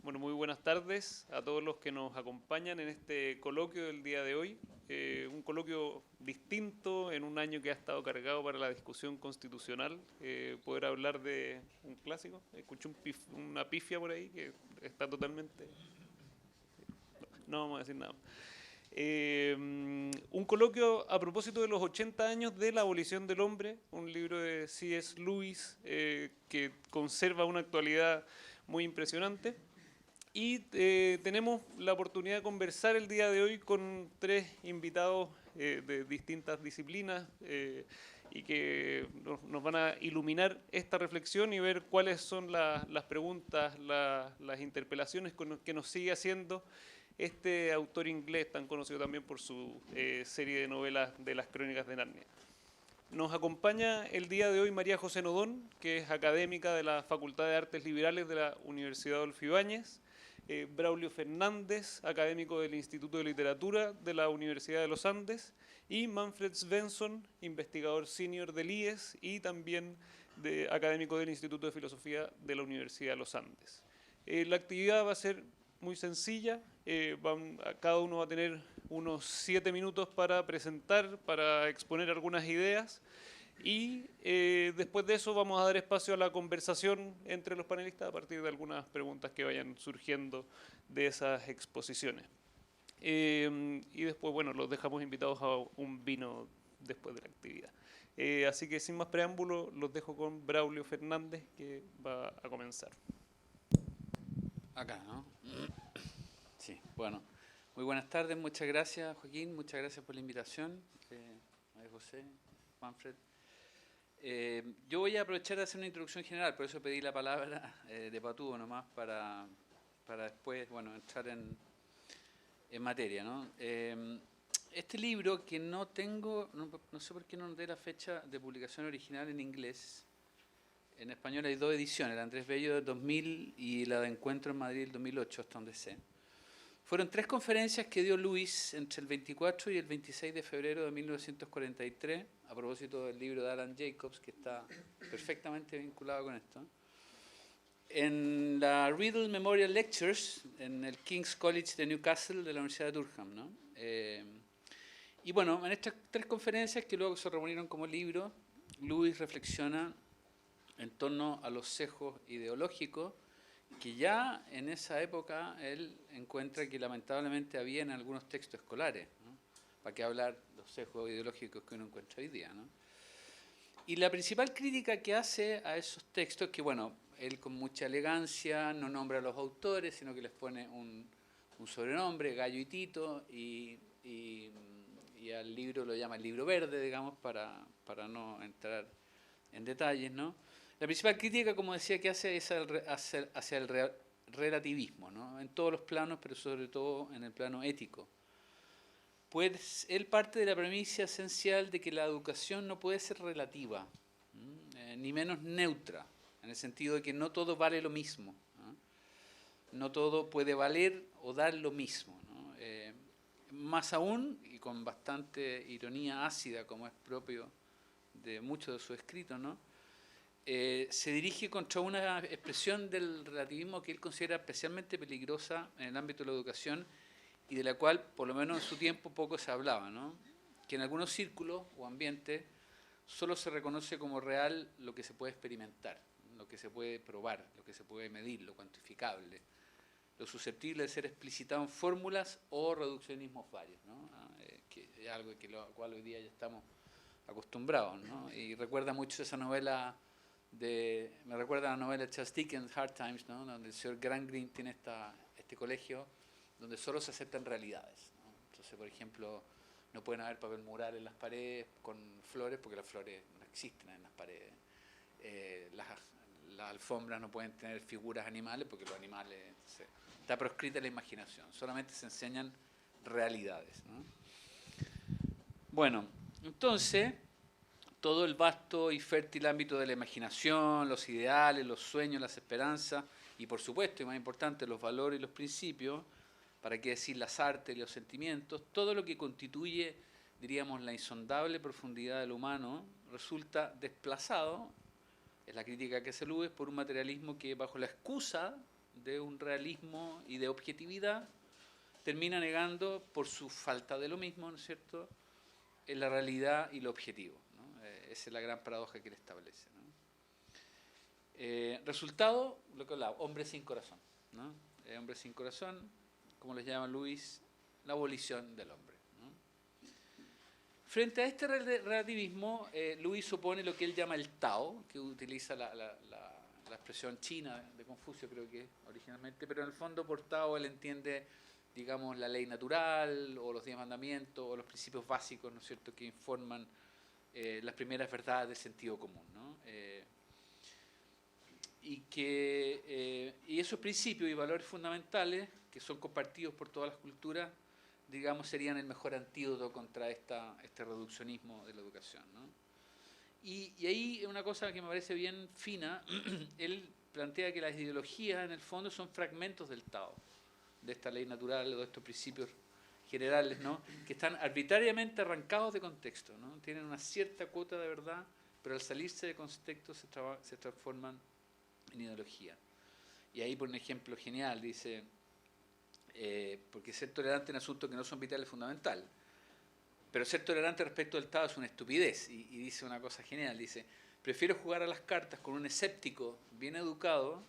Bueno, muy buenas tardes a todos los que nos acompañan en este coloquio del día de hoy. Un coloquio distinto en un año que ha estado cargado para la discusión constitucional. Poder hablar de un clásico. Escuché una pifia por ahí que está totalmente... No vamos a decir nada. Un coloquio a propósito de los 80 años de la abolición del hombre, un libro de C.S. Lewis que conserva una actualidad muy impresionante. Y tenemos la oportunidad de conversar el día de hoy con tres invitados de distintas disciplinas y que nos van a iluminar esta reflexión y ver cuáles son las preguntas, las interpelaciones que nos sigue haciendo este autor inglés tan conocido también por su serie de novelas de las Crónicas de Narnia. Nos acompaña el día de hoy María José Nodón, que es académica de la Facultad de Artes Liberales de la Universidad Adolfo Ibáñez. Braulio Fernández, académico del Instituto de Literatura de la Universidad de los Andes, y Manfred Svensson, investigador senior del IES y también académico del Instituto de Filosofía de la Universidad de los Andes. La actividad va a ser muy sencilla, cada uno va a tener unos 7 minutos para presentar, para exponer algunas ideas. Y después de eso vamos a dar espacio a la conversación entre los panelistas a partir de algunas preguntas que vayan surgiendo de esas exposiciones. Y después, bueno, los dejamos invitados a un vino después de la actividad. Así que sin más preámbulo, los dejo con Braulio Fernández, que va a comenzar. Acá, ¿no? Sí, bueno. Muy buenas tardes, muchas gracias Joaquín, muchas gracias por la invitación. María José, Manfred. Yo voy a aprovechar de hacer una introducción general, por eso pedí la palabra de patúo nomás para después, bueno, entrar en materia, ¿no? Este libro que no tengo, no sé por qué no noté la fecha de publicación original en inglés. En español hay 2 ediciones, la Andrés Bello del 2000 y la de Encuentro en Madrid del 2008, hasta donde sé. Fueron 3 conferencias que dio Lewis entre el 24 y el 26 de febrero de 1943, a propósito del libro de Alan Jacobs, que está perfectamente vinculado con esto. En la Riddle Memorial Lectures, en el King's College de Newcastle, de la Universidad de Durham, ¿no? Y bueno, en estas 3 conferencias, que luego se reunieron como libro, Lewis reflexiona en torno a los sesgos ideológicos que ya en esa época él encuentra que lamentablemente había en algunos textos escolares, ¿no? ¿Para qué hablar de los sesgos ideológicos que uno encuentra hoy día, ¿no? Y la principal crítica que hace a esos textos, que bueno, él con mucha elegancia no nombra a los autores, sino que les pone un sobrenombre, Gallo y Tito, y al libro lo llama el libro verde, digamos, para no entrar en detalles, ¿no? La principal crítica, como decía, que hace es hacia el relativismo, ¿no? En todos los planos, pero sobre todo en el plano ético. Pues él parte de la premisa esencial de que la educación no puede ser relativa, ni menos neutra, en el sentido de que no todo vale lo mismo, ¿no? No todo puede valer o dar lo mismo, ¿no? Más aún, y con bastante ironía ácida, como es propio de muchos de sus escritos, ¿no? Se dirige contra una expresión del relativismo que él considera especialmente peligrosa en el ámbito de la educación y de la cual, por lo menos en su tiempo, poco se hablaba, ¿no? Que en algunos círculos o ambientes solo se reconoce como real lo que se puede experimentar, lo que se puede probar, lo que se puede medir, lo cuantificable, lo susceptible de ser explicitado en fórmulas o reduccionismos varios, ¿no? Que es algo que lo cual hoy día ya estamos acostumbrados, ¿no? Y recuerda mucho esa novela me recuerda a la novela de Charles Dickens, Hard Times, ¿no? Donde el señor Grant Green tiene este colegio donde solo se aceptan realidades, ¿no? Entonces, por ejemplo, no pueden haber papel mural en las paredes con flores porque las flores no existen en las paredes. Las alfombras no pueden tener figuras animales porque los animales... está proscrita la imaginación, solamente se enseñan realidades, ¿no? Bueno, entonces todo el vasto y fértil ámbito de la imaginación, los ideales, los sueños, las esperanzas y por supuesto, y más importante, los valores y los principios, para qué decir las artes y los sentimientos, todo lo que constituye, diríamos, la insondable profundidad del humano, resulta desplazado, es la crítica que se alude, por un materialismo que bajo la excusa de un realismo y de objetividad, termina negando por su falta de lo mismo, ¿no es cierto?, en la realidad y lo objetivo, ¿no? Esa es la gran paradoja que él establece, ¿no? Resultado, lo que hablaba, hombre sin corazón, ¿no? Hombre sin corazón, como les llama Lewis, la abolición del hombre, ¿no? Frente a este relativismo, Lewis opone lo que él llama el Tao, que utiliza la expresión china de Confucio, creo que originalmente, pero en el fondo por Tao él entiende, digamos, la ley natural, o los 10 mandamientos, o los principios básicos, ¿no es cierto?, que informan las primeras verdades del sentido común, ¿no? Y esos principios y valores fundamentales, que son compartidos por todas las culturas, digamos, serían el mejor antídoto contra este reduccionismo de la educación, ¿no? Y ahí una cosa que me parece bien fina, él plantea que las ideologías en el fondo son fragmentos del Tao, de esta ley natural o de estos principios generales, ¿no?, que están arbitrariamente arrancados de contexto, ¿no? Tienen una cierta cuota de verdad, pero al salirse de contexto se transforman en ideología. Y ahí por un ejemplo genial, dice, porque ser tolerante en asuntos que no son vitales es fundamental, pero ser tolerante respecto del Tao es una estupidez. Y dice una cosa genial, dice, prefiero jugar a las cartas con un escéptico bien educado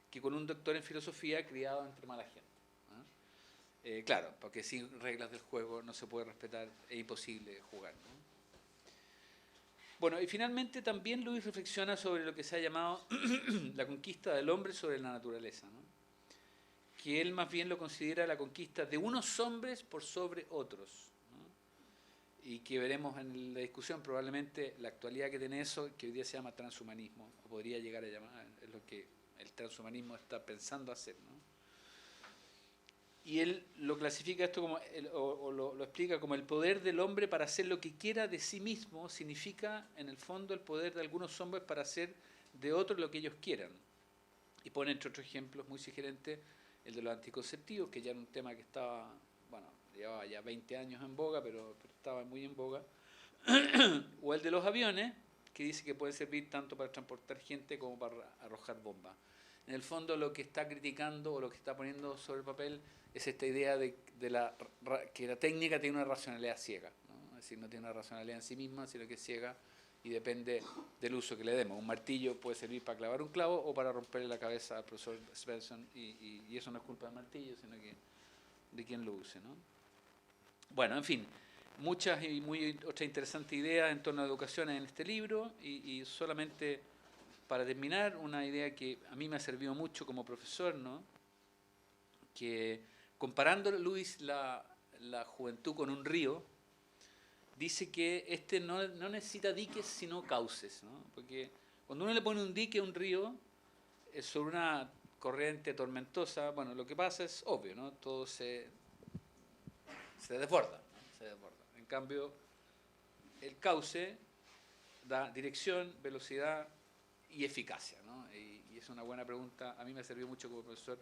que con un doctor en filosofía criado entre mala gente, ¿no? Claro, porque sin reglas del juego no se puede respetar, es imposible jugar, ¿no? Bueno, y finalmente también Lewis reflexiona sobre lo que se ha llamado la conquista del hombre sobre la naturaleza, ¿no?, que él más bien lo considera la conquista de unos hombres por sobre otros, ¿no?, y que veremos en la discusión probablemente la actualidad que tiene eso, que hoy día se llama transhumanismo, o podría llegar a llamar, es lo que el transhumanismo está pensando hacer, ¿no? Y él lo clasifica esto como, o lo explica como el poder del hombre para hacer lo que quiera de sí mismo, significa en el fondo el poder de algunos hombres para hacer de otros lo que ellos quieran. Y pone entre otros ejemplos muy sugerentes el de los anticonceptivos, que ya era un tema que estaba, bueno, llevaba ya 20 años en boga, pero estaba muy en boga. O el de los aviones, que dice que puede servir tanto para transportar gente como para arrojar bombas. En el fondo lo que está criticando o lo que está poniendo sobre el papel es esta idea de que la técnica tiene una racionalidad ciega, ¿no? Es decir, no tiene una racionalidad en sí misma, sino que es ciega y depende del uso que le demos. Un martillo puede servir para clavar un clavo o para romperle la cabeza al profesor Svensson, y eso no es culpa del martillo, sino que de quien lo use, ¿no? Bueno, en fin, muchas y muy otras interesantes ideas en torno a la educación en este libro, y solamente para terminar, una idea que a mí me ha servido mucho como profesor, ¿no?, que comparando Lewis la juventud con un río, dice que este no necesita diques sino cauces, ¿no?, porque cuando uno le pone un dique a un río sobre una corriente tormentosa, bueno, lo que pasa es obvio, ¿no?, todo se desborda, ¿no?, se desborda. En cambio, el cauce da dirección, velocidad y eficacia, ¿no? Y es una buena pregunta. A mí me ha servido mucho como profesor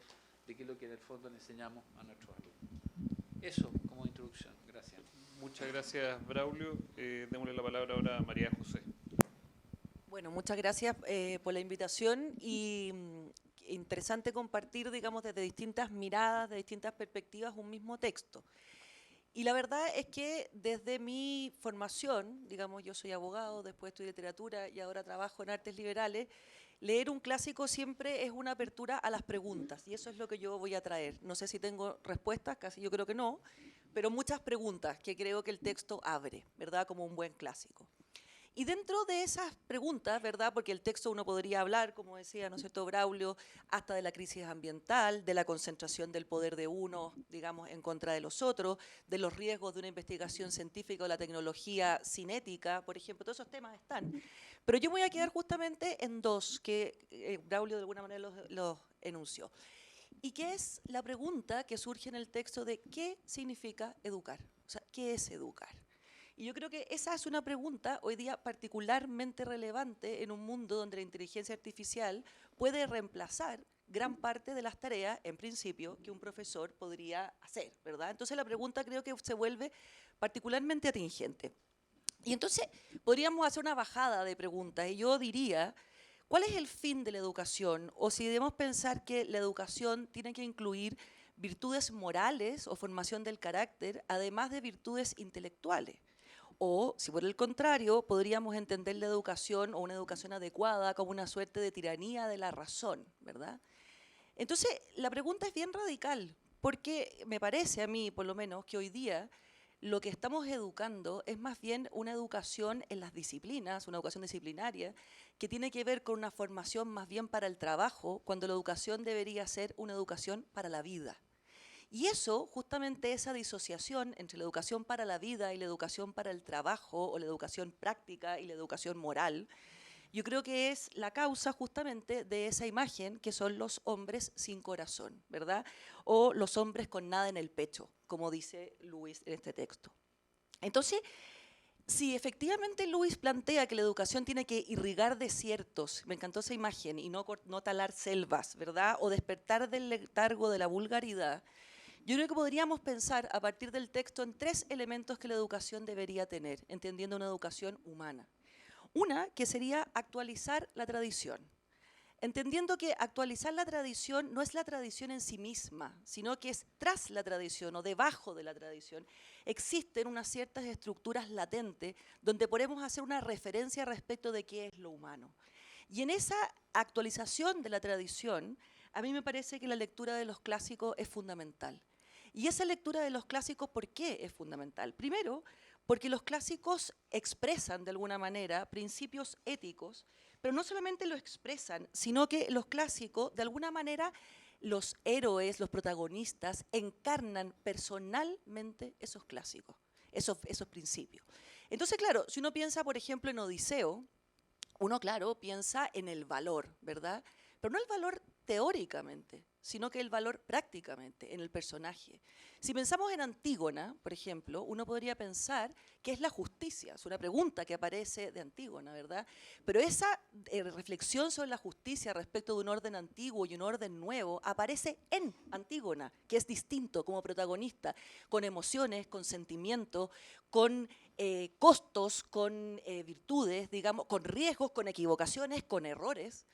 de qué es lo que en el fondo le enseñamos a nuestros alumnos. Eso como introducción. Gracias. Muchas gracias, Braulio. Démosle la palabra ahora a María José. Bueno, muchas gracias por la invitación, y interesante compartir, digamos, desde distintas miradas, de distintas perspectivas, un mismo texto. Y la verdad es que desde mi formación, digamos, yo soy abogado, después estudié literatura y ahora trabajo en artes liberales, leer un clásico siempre es una apertura a las preguntas, y eso es lo que yo voy a traer. No sé si tengo respuestas, casi yo creo que no, pero muchas preguntas que creo que el texto abre, ¿verdad?, como un buen clásico. Y dentro de esas preguntas, ¿verdad?, porque el texto uno podría hablar, como decía, ¿no es cierto?, Braulio, hasta de la crisis ambiental, de la concentración del poder de unos, digamos, en contra de los otros, de los riesgos de una investigación científica o la tecnología cinética, por ejemplo, todos esos temas están. Pero yo me voy a quedar justamente en dos que Braulio de alguna manera los enunció. Y que es la pregunta que surge en el texto de ¿qué significa educar? O sea, ¿qué es educar? Y yo creo que esa es una pregunta hoy día particularmente relevante en un mundo donde la inteligencia artificial puede reemplazar gran parte de las tareas, en principio, que un profesor podría hacer, ¿verdad? Entonces la pregunta creo que se vuelve particularmente atingente. Y entonces podríamos hacer una bajada de preguntas, y yo diría, ¿Cuál es el fin de la educación? O si debemos pensar que la educación tiene que incluir virtudes morales o formación del carácter, además de virtudes intelectuales. O, si por el contrario, podríamos entender la educación o una educación adecuada como una suerte de tiranía de la razón, ¿verdad? Entonces, la pregunta es bien radical, porque me parece a mí, por lo menos, que hoy día lo que estamos educando es más bien una educación en las disciplinas, una educación disciplinaria, que tiene que ver con una formación más bien para el trabajo, cuando la educación debería ser una educación para la vida. Y eso, justamente esa disociación entre la educación para la vida y la educación para el trabajo, o la educación práctica y la educación moral, yo creo que es la causa justamente de esa imagen que son los hombres sin corazón, ¿verdad? O los hombres con nada en el pecho, como dice Lewis en este texto. Entonces, si efectivamente Lewis plantea que la educación tiene que irrigar desiertos, me encantó esa imagen, y no talar selvas, ¿verdad? O despertar del letargo de la vulgaridad, yo creo que podríamos pensar a partir del texto en 3 elementos que la educación debería tener, entendiendo una educación humana. Una, que sería actualizar la tradición, entendiendo que actualizar la tradición no es la tradición en sí misma, sino que es tras la tradición o debajo de la tradición. Existen unas ciertas estructuras latentes donde podemos hacer una referencia respecto de qué es lo humano. Y en esa actualización de la tradición, a mí me parece que la lectura de los clásicos es fundamental. Y esa lectura de los clásicos, ¿por qué es fundamental? Primero, porque los clásicos expresan de alguna manera principios éticos, pero no solamente lo expresan, sino que los clásicos, de alguna manera, los héroes, los protagonistas, encarnan personalmente esos clásicos, esos principios. Entonces, claro, si uno piensa, por ejemplo, en Odiseo, uno, claro, piensa en el valor, ¿verdad? Pero no el valor teóricamente, sino que el valor prácticamente en el personaje. Si pensamos en Antígona, por ejemplo, uno podría pensar que es la justicia. Es una pregunta que aparece de Antígona, ¿verdad? Pero esa reflexión sobre la justicia respecto de un orden antiguo y un orden nuevo aparece en Antígona, que es distinto como protagonista, con emociones, con sentimientos, con costos, con virtudes, digamos, con riesgos, con equivocaciones, con errores.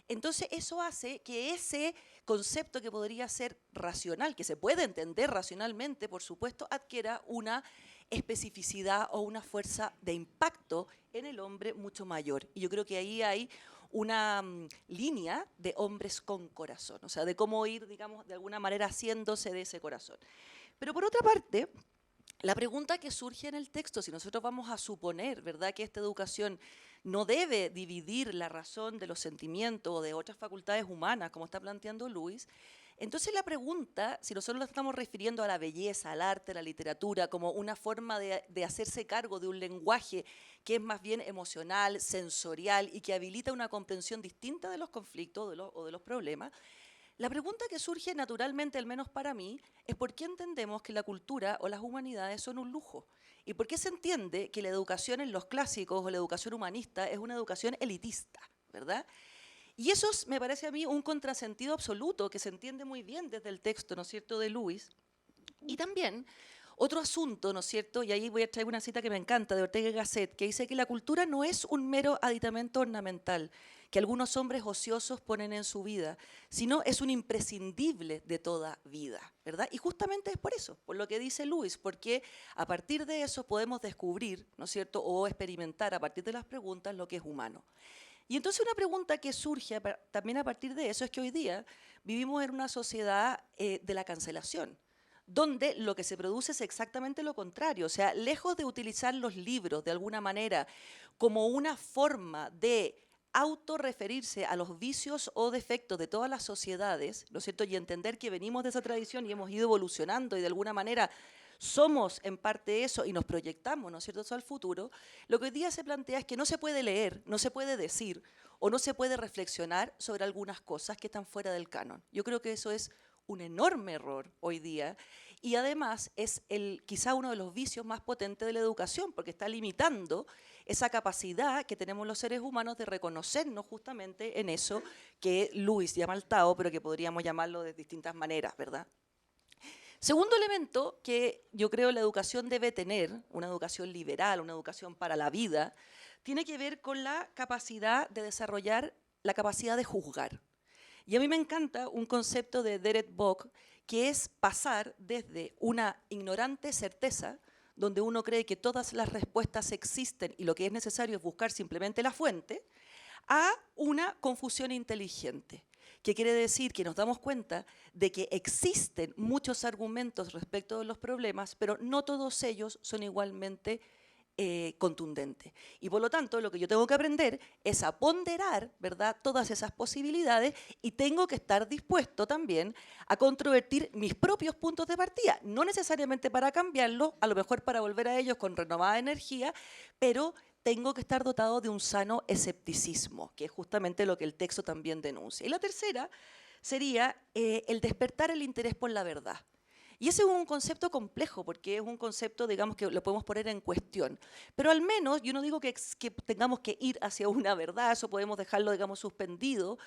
Entonces eso hace que ese concepto que podría ser racional, que se puede entender racionalmente, por supuesto, adquiera una especificidad o una fuerza de impacto en el hombre mucho mayor. Y yo creo que ahí hay una línea de hombres con corazón, o sea, de cómo ir, digamos, de alguna manera haciéndose de ese corazón. Pero por otra parte, la pregunta que surge en el texto, si nosotros vamos a suponer, ¿verdad?, que esta educación no debe dividir la razón de los sentimientos o de otras facultades humanas, como está planteando Lewis, entonces la pregunta, si nosotros nos estamos refiriendo a la belleza, al arte, a la literatura, como una forma de hacerse cargo de un lenguaje que es más bien emocional, sensorial y que habilita una comprensión distinta de los conflictos o de los problemas, la pregunta que surge naturalmente, al menos para mí, es por qué entendemos que la cultura o las humanidades son un lujo. ¿Y por qué se entiende que la educación en los clásicos o la educación humanista es una educación elitista, ¿verdad? Y eso es, me parece a mí, un contrasentido absoluto que se entiende muy bien desde el texto, ¿no es cierto?, de Lewis. Y también otro asunto, ¿no es cierto?, y ahí voy a traer una cita que me encanta de Ortega y Gasset, que dice que la cultura no es un mero aditamento ornamental que algunos hombres ociosos ponen en su vida, sino es un imprescindible de toda vida, ¿verdad? Y justamente es por eso, por lo que dice Lewis, porque a partir de eso podemos descubrir, ¿no es cierto?, o experimentar a partir de las preguntas lo que es humano. Y entonces una pregunta que surge también a partir de eso es que hoy día vivimos en una sociedad de la cancelación, donde lo que se produce es exactamente lo contrario. O sea, lejos de utilizar los libros de alguna manera como una forma de autorreferirse a los vicios o defectos de todas las sociedades, ¿no es cierto?, y entender que venimos de esa tradición y hemos ido evolucionando y de alguna manera somos en parte eso y nos proyectamos, ¿no es cierto?, eso al futuro, lo que hoy día se plantea es que no se puede leer, no se puede decir o no se puede reflexionar sobre algunas cosas que están fuera del canon. Yo creo que eso es un enorme error hoy día y además es quizá uno de los vicios más potentes de la educación, porque está limitando esa capacidad que tenemos los seres humanos de reconocernos justamente en eso que Lewis llama el Tao, pero que podríamos llamarlo de distintas maneras, ¿verdad? Segundo elemento que yo creo la educación debe tener, una educación liberal, una educación para la vida, tiene que ver con la capacidad de desarrollar la capacidad de juzgar. Y a mí me encanta un concepto de Derek Bock, que es pasar desde una ignorante certeza, donde uno cree que todas las respuestas existen y lo que es necesario es buscar simplemente la fuente, a una confusión inteligente, que quiere decir que nos damos cuenta de que existen muchos argumentos respecto de los problemas, pero no todos ellos son igualmente contundentes. Y por lo tanto, lo que yo tengo que aprender es a ponderar, ¿verdad?, todas esas posibilidades, y tengo que estar dispuesto también a controvertir mis propios puntos de partida, no necesariamente para cambiarlos, a lo mejor para volver a ellos con renovada energía, pero tengo que estar dotado de un sano escepticismo, que es justamente lo que el texto también denuncia. Y la tercera sería el despertar el interés por la verdad. Y ese es un concepto complejo, porque es un concepto, digamos, que lo podemos poner en cuestión. Pero al menos, yo no digo que tengamos que ir hacia una verdad, eso podemos dejarlo, digamos, suspendido,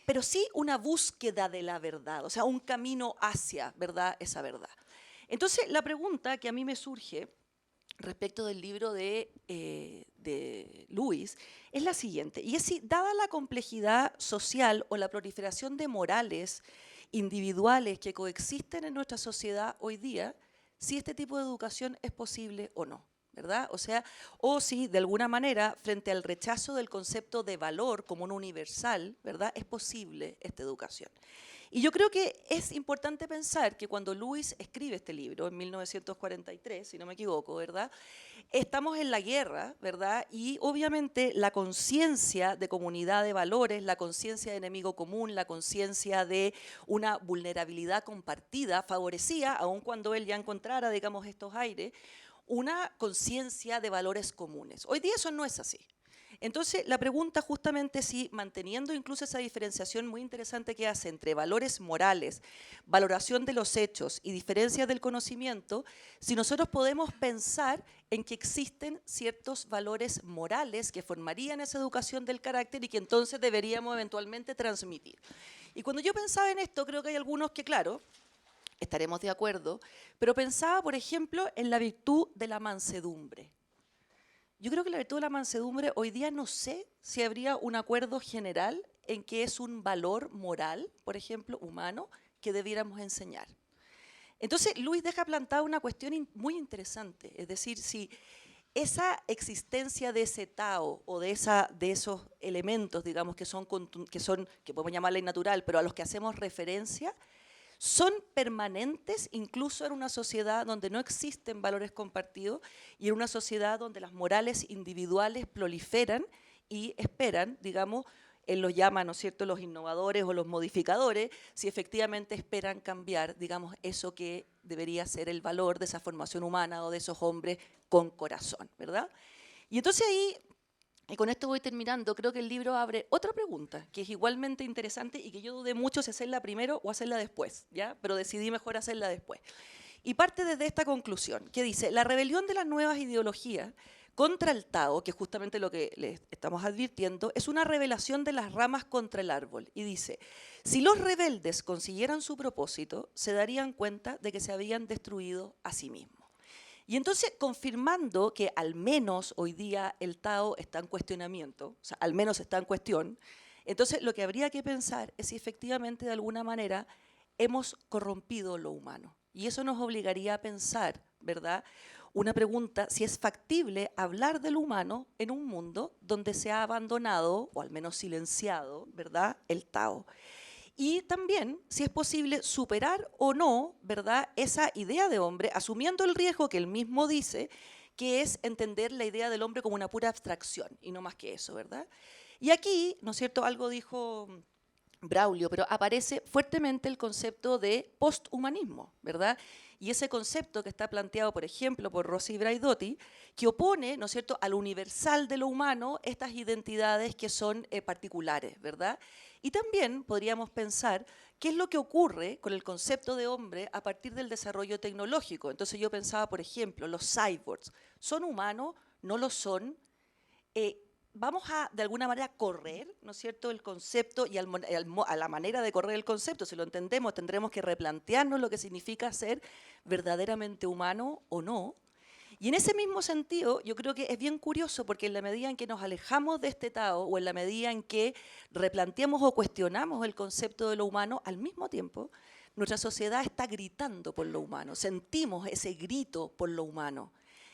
pero sí una búsqueda de la verdad, o sea, un camino hacia, ¿verdad?, esa verdad. Entonces, la pregunta que a mí me surge respecto del libro de Lewis es la siguiente, y es si, dada la complejidad social o la proliferación de morales individuales que coexisten en nuestra sociedad hoy día, si este tipo de educación es posible o no, ¿verdad? O sea, o si de alguna manera, frente al rechazo del concepto de valor como un universal, ¿verdad?, es posible esta educación. Y yo creo que es importante pensar que cuando Lewis escribe este libro, en 1943, si no me equivoco, ¿verdad?, estamos en la guerra, ¿verdad?, y obviamente la conciencia de comunidad de valores, la conciencia de enemigo común, la conciencia de una vulnerabilidad compartida favorecía, aun cuando él ya encontrara, digamos, estos aires, una conciencia de valores comunes. Hoy día eso no es así. Entonces, la pregunta justamente es si, manteniendo incluso esa diferenciación muy interesante que hace entre valores morales, valoración de los hechos y diferencias del conocimiento, si nosotros podemos pensar en que existen ciertos valores morales que formarían esa educación del carácter y que entonces deberíamos eventualmente transmitir. Y cuando yo pensaba en esto, creo que hay algunos que, claro, estaremos de acuerdo, pero pensaba, por ejemplo, en la virtud de la mansedumbre. Yo creo que la virtud de la mansedumbre, hoy día no sé si habría un acuerdo general en que es un valor moral, por ejemplo, humano, que debiéramos enseñar. Entonces, Luis deja plantada una cuestión muy interesante, es decir, si esa existencia de ese Tao o de esos elementos, digamos, que podemos llamarla innatural, pero a los que hacemos referencia, son permanentes incluso en una sociedad donde no existen valores compartidos y en una sociedad donde las morales individuales proliferan y esperan, digamos, él los llama, ¿no es cierto?, los innovadores o los modificadores, si efectivamente esperan cambiar, digamos, eso que debería ser el valor de esa formación humana o de esos hombres con corazón, ¿verdad? Y entonces ahí, y con esto voy terminando, creo que el libro abre otra pregunta, que es igualmente interesante y que yo dudé mucho si hacerla primero o hacerla después, ¿ya? Pero decidí mejor hacerla después. Y parte desde esta conclusión, que dice, la rebelión de las nuevas ideologías contra el Tao, que es justamente lo que les estamos advirtiendo, es una revelación de las ramas contra el árbol. Y dice, si los rebeldes consiguieran su propósito, se darían cuenta de que se habían destruido a sí mismos. Y entonces, confirmando que al menos hoy día el Tao está en cuestionamiento, o sea, al menos está en cuestión, entonces lo que habría que pensar es si efectivamente de alguna manera hemos corrompido lo humano. Y eso nos obligaría a pensar, ¿verdad?, una pregunta, si es factible hablar del humano en un mundo donde se ha abandonado, o al menos silenciado, ¿verdad?, el Tao. Y también si es posible superar o no, ¿verdad?, esa idea de hombre, asumiendo el riesgo que él mismo dice, que es entender la idea del hombre como una pura abstracción, y no más que eso, ¿verdad? Y aquí, ¿no es cierto?, algo dijo Braulio, pero aparece fuertemente el concepto de posthumanismo, ¿verdad? Y ese concepto que está planteado, por ejemplo, por Rossi Braidotti, que opone, ¿no es cierto?, al universal de lo humano estas identidades que son particulares, ¿verdad? Y también podríamos pensar qué es lo que ocurre con el concepto de hombre a partir del desarrollo tecnológico. Entonces yo pensaba, por ejemplo, los cyborgs, ¿son humanos? ¿No lo son? Vamos a, de alguna manera, correr, ¿no es cierto?, el concepto y a la manera de correr el concepto, si lo entendemos, tendremos que replantearnos lo que significa ser verdaderamente humano o no. Y en ese mismo sentido, yo creo que es bien curioso porque en la medida en que nos alejamos de este Tao o en la medida en que replanteamos o cuestionamos el concepto de lo humano, al mismo tiempo, nuestra sociedad está gritando por lo humano, sentimos ese grito por lo humano.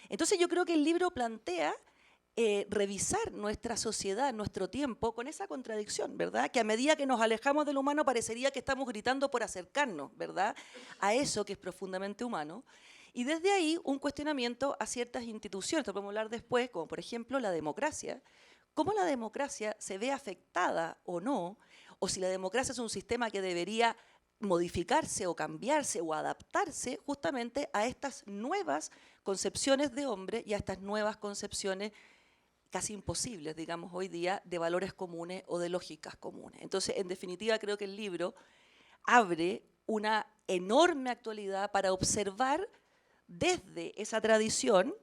Entonces yo creo que el libro plantea revisar nuestra sociedad, nuestro tiempo, con esa contradicción, ¿verdad? Que a medida que nos alejamos de lo humano parecería que estamos gritando por acercarnos, ¿verdad? A eso que es profundamente humano. Y desde ahí un cuestionamiento a ciertas instituciones, esto podemos hablar después, como por ejemplo la democracia, cómo la democracia se ve afectada o no, o si la democracia es un sistema que debería modificarse o cambiarse o adaptarse justamente a estas nuevas concepciones de hombre y a estas nuevas concepciones casi imposibles, digamos, hoy día, de valores comunes o de lógicas comunes. Entonces, en definitiva, creo que el libro abre una enorme actualidad para observar desde esa tradición,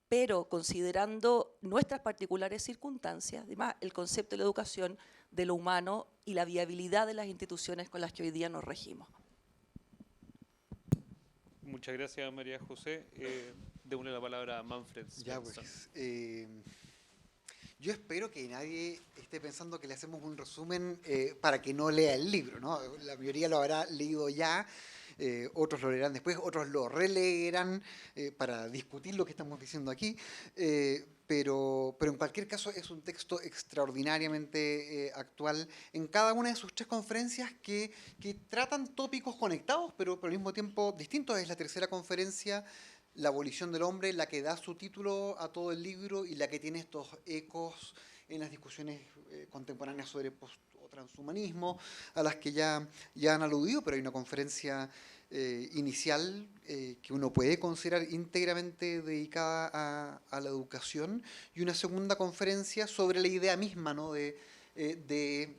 pero considerando nuestras particulares circunstancias, además, el concepto de la educación, de lo humano y la viabilidad de las instituciones con las que hoy día nos regimos. Muchas gracias, María José. Démosle la palabra a Manfred Ya, Svensson. pues, yo espero que nadie esté pensando que le hacemos un resumen para que no lea el libro, ¿no? La mayoría lo habrá leído ya, otros lo leerán después, otros lo releerán para discutir lo que estamos diciendo aquí, pero en cualquier caso es un texto extraordinariamente actual en cada una de sus 3 conferencias que tratan tópicos conectados, pero al mismo tiempo distintos. Es la tercera conferencia, La abolición del hombre, la que da su título a todo el libro y la que tiene estos ecos en las discusiones contemporáneas sobre post o transhumanismo, a las que ya han aludido, pero hay una conferencia inicial que uno puede considerar íntegramente dedicada a la educación, y una segunda conferencia sobre la idea misma, ¿no? de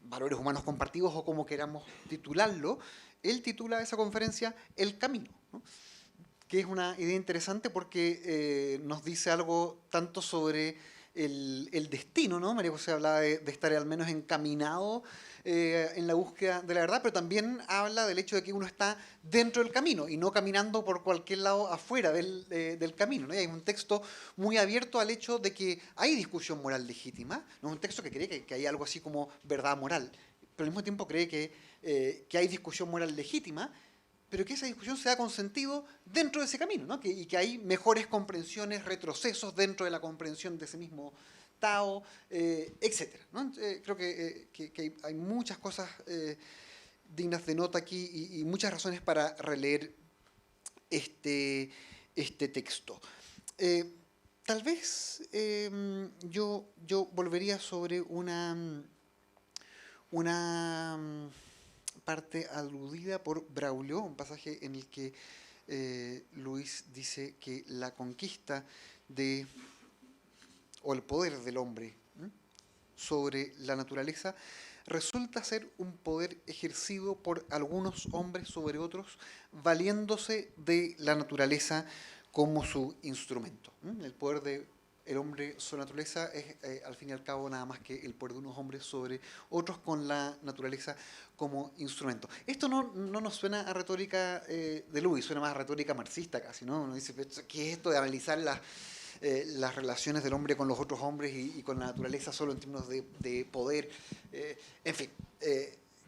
valores humanos compartidos, o como queramos titularlo. Él titula esa conferencia El Camino, ¿no? Que es una idea interesante porque nos dice algo tanto sobre el destino, ¿no? María José hablaba de estar al menos encaminado en la búsqueda de la verdad, pero también habla del hecho de que uno está dentro del camino y no caminando por cualquier lado afuera del camino, ¿no? Y hay un texto muy abierto al hecho de que hay discusión moral legítima, no es un texto que cree que hay algo así como verdad moral, pero al mismo tiempo cree que hay discusión moral legítima, pero que esa discusión se da con sentido dentro de ese camino, ¿no? Y que hay mejores comprensiones, retrocesos dentro de la comprensión de ese mismo Tao, etc., ¿no? Creo que hay muchas cosas dignas de nota aquí y muchas razones para releer este texto. Tal vez yo volvería sobre una parte aludida por Braulio, un pasaje en el que Luis dice que la conquista o el poder del hombre sobre la naturaleza resulta ser un poder ejercido por algunos hombres sobre otros, valiéndose de la naturaleza como su instrumento. El poder del hombre sobre la naturaleza es, al fin y al cabo, nada más que el poder de unos hombres sobre otros con la naturaleza como instrumento. Esto no nos suena a retórica de Luis, suena más a retórica marxista casi, ¿no? Uno dice, ¿qué es esto de analizar las relaciones del hombre con los otros hombres y con la naturaleza solo en términos de poder? En fin,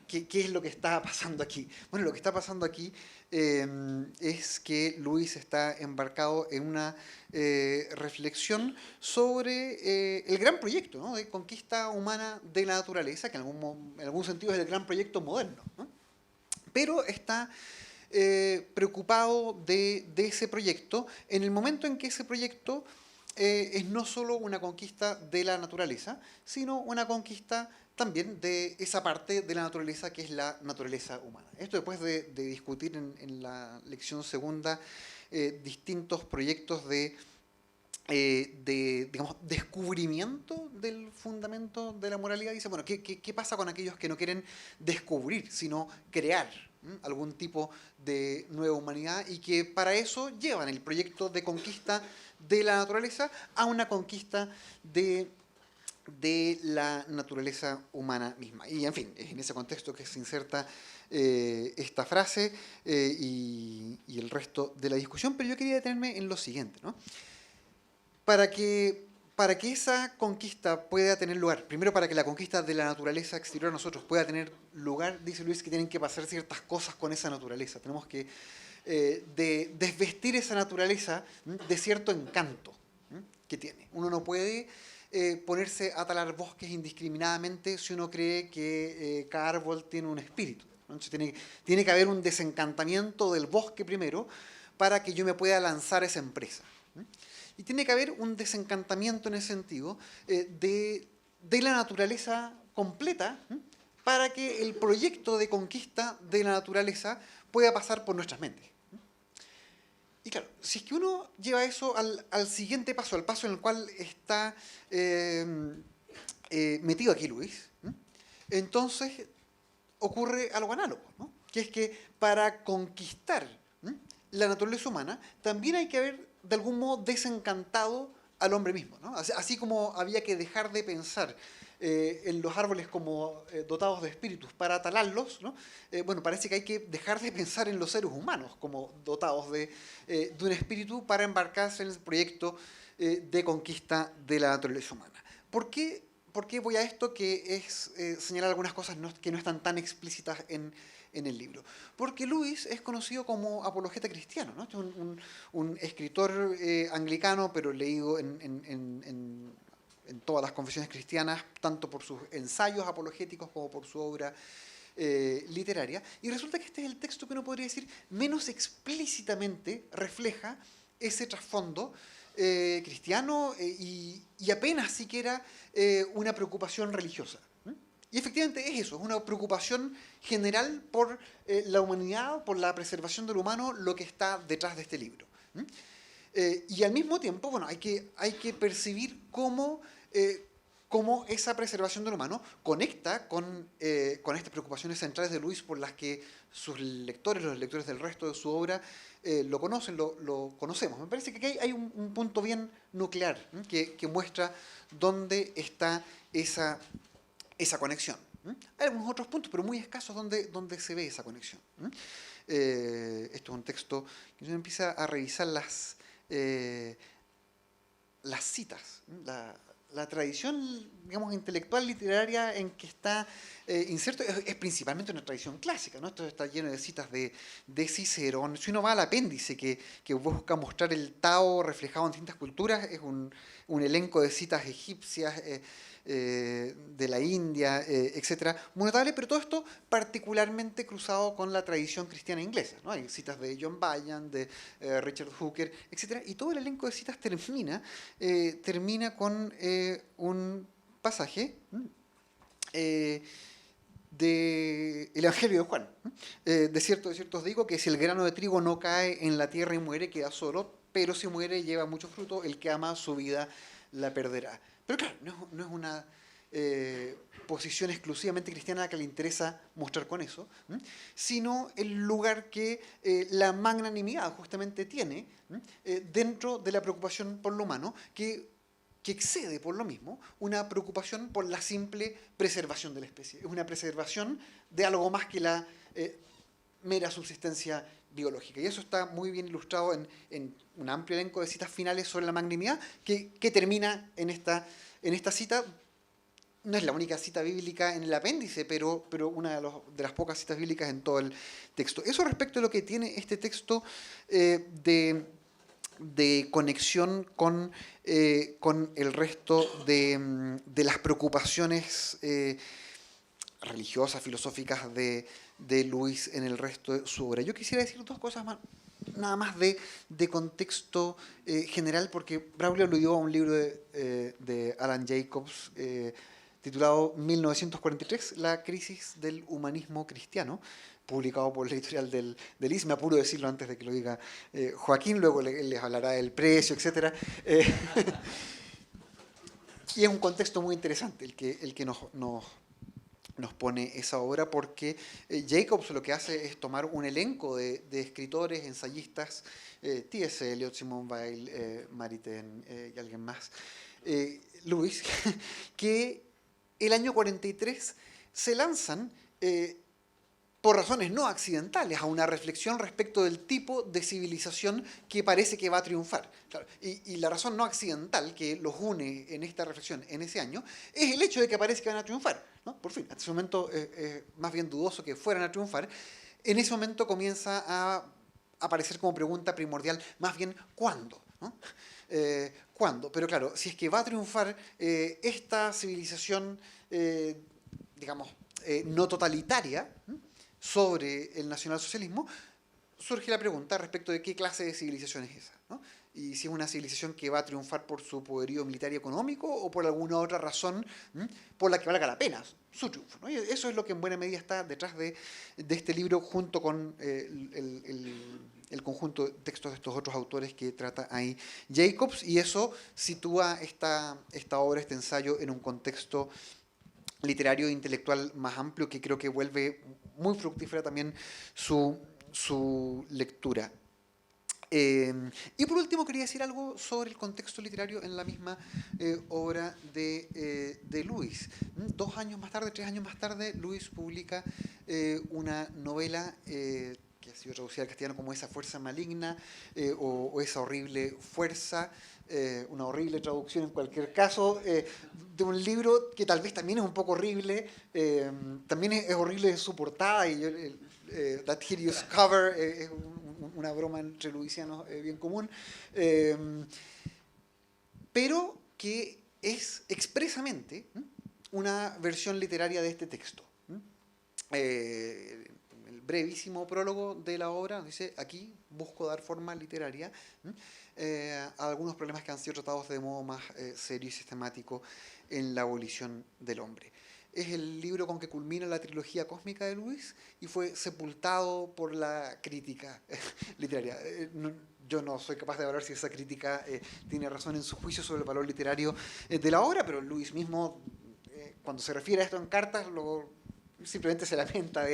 ¿qué es lo que está pasando aquí? Bueno, lo que está pasando aquí es que Luis está embarcado en una reflexión sobre el gran proyecto, ¿no? De conquista humana de la naturaleza, que en algún sentido es el gran proyecto moderno, ¿no? Pero está preocupado de ese proyecto en el momento en que ese proyecto es no solo una conquista de la naturaleza, sino una conquista también de esa parte de la naturaleza que es la naturaleza humana. Esto después de discutir en la lección segunda distintos proyectos de digamos, descubrimiento del fundamento de la moralidad. Dice, bueno, ¿qué pasa con aquellos que no quieren descubrir, sino crear algún tipo de nueva humanidad, y que para eso llevan el proyecto de conquista de la naturaleza a una conquista de de la naturaleza humana misma. Y en fin, es en ese contexto que se inserta esta frase y el resto de la discusión, pero yo quería detenerme en lo siguiente, ¿no? Para que esa conquista pueda tener lugar, primero para que la conquista de la naturaleza exterior a nosotros pueda tener lugar, dice Luis, que tienen que pasar ciertas cosas con esa naturaleza. Tenemos que desvestir esa naturaleza de cierto encanto que tiene. Uno no puede ponerse a talar bosques indiscriminadamente si uno cree que cada árbol tiene un espíritu, ¿no? Entonces tiene que haber un desencantamiento del bosque primero para que yo me pueda lanzar a esa empresa. Y tiene que haber un desencantamiento en ese sentido de la naturaleza completa para que el proyecto de conquista de la naturaleza pueda pasar por nuestras mentes. Y claro, si es que uno lleva eso al siguiente paso, al paso en el cual está metido aquí Luis, entonces ocurre algo análogo, ¿no? Que es que para conquistar la naturaleza humana también hay que haber de algún modo desencantado al hombre mismo, ¿no? Así como había que dejar de pensar en los árboles como dotados de espíritus para talarlos, ¿no? Bueno, parece que hay que dejar de pensar en los seres humanos como dotados de un espíritu para embarcarse en el proyecto de conquista de la naturaleza humana. ¿Por qué voy a esto que es señalar algunas cosas que no están tan explícitas en el libro? Porque Lewis es conocido como apologeta cristiano, ¿no? Es un escritor anglicano, pero leído en todas las confesiones cristianas, tanto por sus ensayos apologéticos como por su obra literaria. Y resulta que este es el texto que uno podría decir menos explícitamente refleja ese trasfondo cristiano y apenas siquiera una preocupación religiosa. Y efectivamente es eso, es una preocupación general por la humanidad, por la preservación del humano, lo que está detrás de este libro. Y al mismo tiempo, bueno, hay que percibir cómo esa preservación del humano conecta con estas preocupaciones centrales de Lewis por las que sus lectores, los lectores del resto de su obra, lo conocen, lo conocemos. Me parece que aquí hay un punto bien nuclear que muestra dónde está esa conexión. Hay algunos otros puntos, pero muy escasos, donde se ve esa conexión. Esto es un texto que uno empieza a revisar las citas, la tradición, digamos, intelectual, literaria en que está inserto es principalmente una tradición clásica, ¿no? Esto está lleno de citas de Cicerón. Si uno va al apéndice que busca mostrar el Tao reflejado en distintas culturas, es un elenco de citas egipcias, de la India, etcétera, muy notable, pero todo esto particularmente cruzado con la tradición cristiana inglesa, ¿no? Hay citas de John Bunyan, de Richard Hooker, etcétera, y todo el elenco de citas termina con un pasaje del Evangelio de Juan. De cierto os digo que si el grano de trigo no cae en la tierra y muere, queda solo, pero si muere lleva mucho fruto, el que ama su vida la perderá. Pero claro, no es una posición exclusivamente cristiana que le interesa mostrar con eso, sino el lugar que la magnanimidad justamente tiene dentro de la preocupación por lo humano, que excede por lo mismo una preocupación por la simple preservación de la especie. Es una preservación de algo más que la mera subsistencia biológica. Y eso está muy bien ilustrado en un amplio elenco de citas finales sobre la magnanimidad que termina en esta cita. No es la única cita bíblica en el apéndice, pero una de las pocas citas bíblicas en todo el texto. Eso respecto a lo que tiene este texto de conexión con el resto de las preocupaciones religiosas, filosóficas de Lewis en el resto de su obra. Yo quisiera decir dos cosas más, nada más de contexto general, porque Braulio aludió a un libro de Alan Jacobs titulado 1943, La crisis del humanismo cristiano, publicado por la editorial del IS. Me apuro decirlo antes de que lo diga Joaquín, luego les hablará del precio, etc. Y es un contexto muy interesante el que nos pone esa obra, porque Jacobs lo que hace es tomar un elenco de escritores, ensayistas, T.S. Eliot, Simone Weil, Maritain y alguien más, Lewis, que el año 43 se lanzan por razones no accidentales a una reflexión respecto del tipo de civilización que parece que va a triunfar. Claro, y la razón no accidental que los une en esta reflexión en ese año es el hecho de que parece que van a triunfar, ¿no? Por fin, hasta ese momento más bien dudoso que fueran a triunfar. En ese momento comienza a aparecer como pregunta primordial, más bien, ¿cuándo? ¿No? ¿Cuándo? Pero claro, si es que va a triunfar esta civilización, digamos, no totalitaria, sobre el nacionalsocialismo, surge la pregunta respecto de qué clase de civilización es esa, ¿no? Y si es una civilización que va a triunfar por su poderío militar y económico o por alguna otra razón por la que valga la pena su triunfo, ¿no? Y eso es lo que en buena medida está detrás de este libro, junto con el conjunto de textos de estos otros autores que trata ahí Jacobs, y eso sitúa esta obra, este ensayo, en un contexto literario e intelectual más amplio, que creo que vuelve muy fructífera también su lectura. Y por último quería decir algo sobre el contexto literario en la misma obra de Lewis. 2 años más tarde, 3 años más tarde, Lewis publica una novela que ha sido traducida al castellano como Esa fuerza maligna o Esa horrible fuerza, una horrible traducción en cualquier caso, de un libro que tal vez también es un poco horrible, también es horrible su portada, y That Hideous Cover es una broma entre luisianos bien común, pero que es expresamente una versión literaria de este texto. El brevísimo prólogo de la obra dice: aquí busco dar forma literaria a algunos problemas que han sido tratados de modo más serio y sistemático en la abolición del hombre. Es el libro con que culmina la trilogía cósmica de Lewis y fue sepultado por la crítica literaria. Yo no soy capaz de evaluar si esa crítica tiene razón en su juicio sobre el valor literario de la obra, pero Lewis mismo, cuando se refiere a esto en cartas, simplemente se lamenta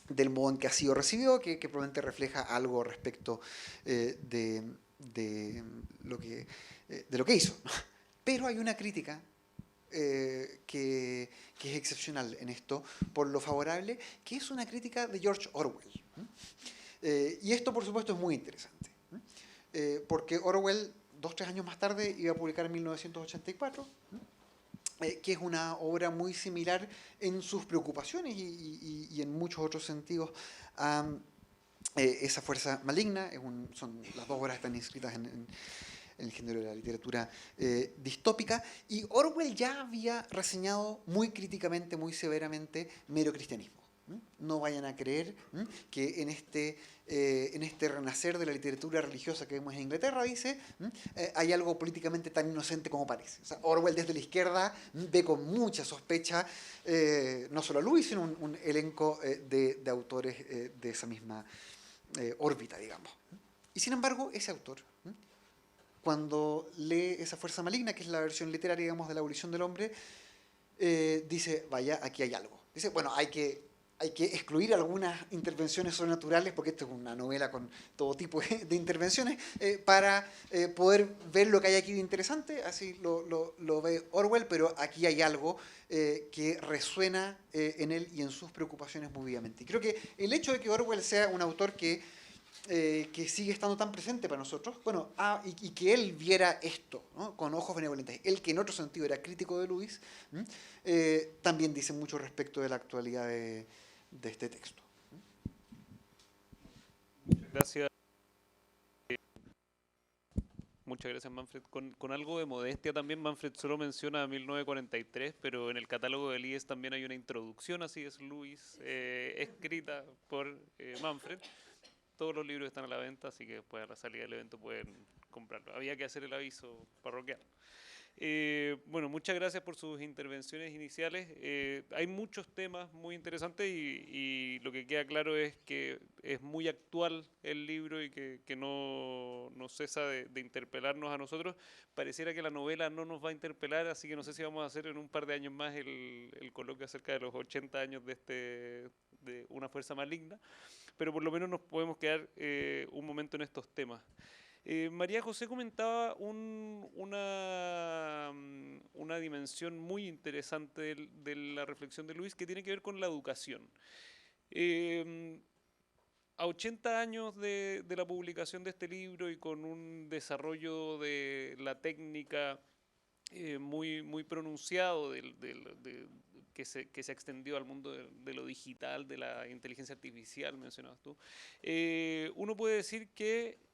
del modo en que ha sido recibido, que probablemente refleja algo respecto de lo que hizo. Pero hay una crítica que es excepcional en esto, por lo favorable, que es una crítica de George Orwell. Y esto, por supuesto, es muy interesante, porque Orwell, 2-3 años más tarde, iba a publicar en 1984, que es una obra muy similar en sus preocupaciones y en muchos otros sentidos a Esa fuerza maligna. Las 2 obras están inscritas en el género de la literatura distópica, y Orwell ya había reseñado muy críticamente, muy severamente, Mero Cristianismo. No vayan a creer que en este renacer de la literatura religiosa que vemos en Inglaterra, dice, hay algo políticamente tan inocente como parece. O sea, Orwell desde la izquierda ve con mucha sospecha no solo a Lewis, sino un elenco de autores de esa misma órbita, digamos. Y sin embargo, ese autor, cuando lee Esa fuerza maligna, que es la versión literaria, digamos, de la abolición del hombre, dice: vaya, aquí hay algo. Dice: bueno, hay que excluir algunas intervenciones sobrenaturales, porque esto es una novela con todo tipo de intervenciones, para poder ver lo que hay aquí de interesante. Así lo ve Orwell, pero aquí hay algo que resuena en él y en sus preocupaciones muy vivamente. Y creo que el hecho de que Orwell sea un autor que sigue estando tan presente para nosotros, bueno, y que él viera esto, ¿no?, con ojos benevolentes, él que en otro sentido era crítico de Lewis, también dice mucho respecto de la actualidad de este texto. Gracias. Muchas gracias, Manfred. Con algo de modestia también, Manfred solo menciona 1943, pero en el catálogo del IES también hay una introducción, así es, Lewis, escrita por Manfred. Todos los libros están a la venta, así que después a la salida del evento pueden comprarlo. Había que hacer el aviso parroquial. Bueno, muchas gracias por sus intervenciones iniciales. Hay muchos temas muy interesantes y lo que queda claro es que es muy actual el libro y que no cesa de interpelarnos a nosotros. Pareciera que la novela no nos va a interpelar, así que no sé si vamos a hacer en un par de años más el coloquio acerca de los 80 años de Una fuerza maligna, pero por lo menos nos podemos quedar un momento en estos temas. María José comentaba una dimensión muy interesante de la reflexión de Luis que tiene que ver con la educación. A 80 años de la publicación de este libro y con un desarrollo de la técnica muy pronunciado que se extendió al mundo de lo digital, de la inteligencia artificial, mencionabas tú, uno puede decir que,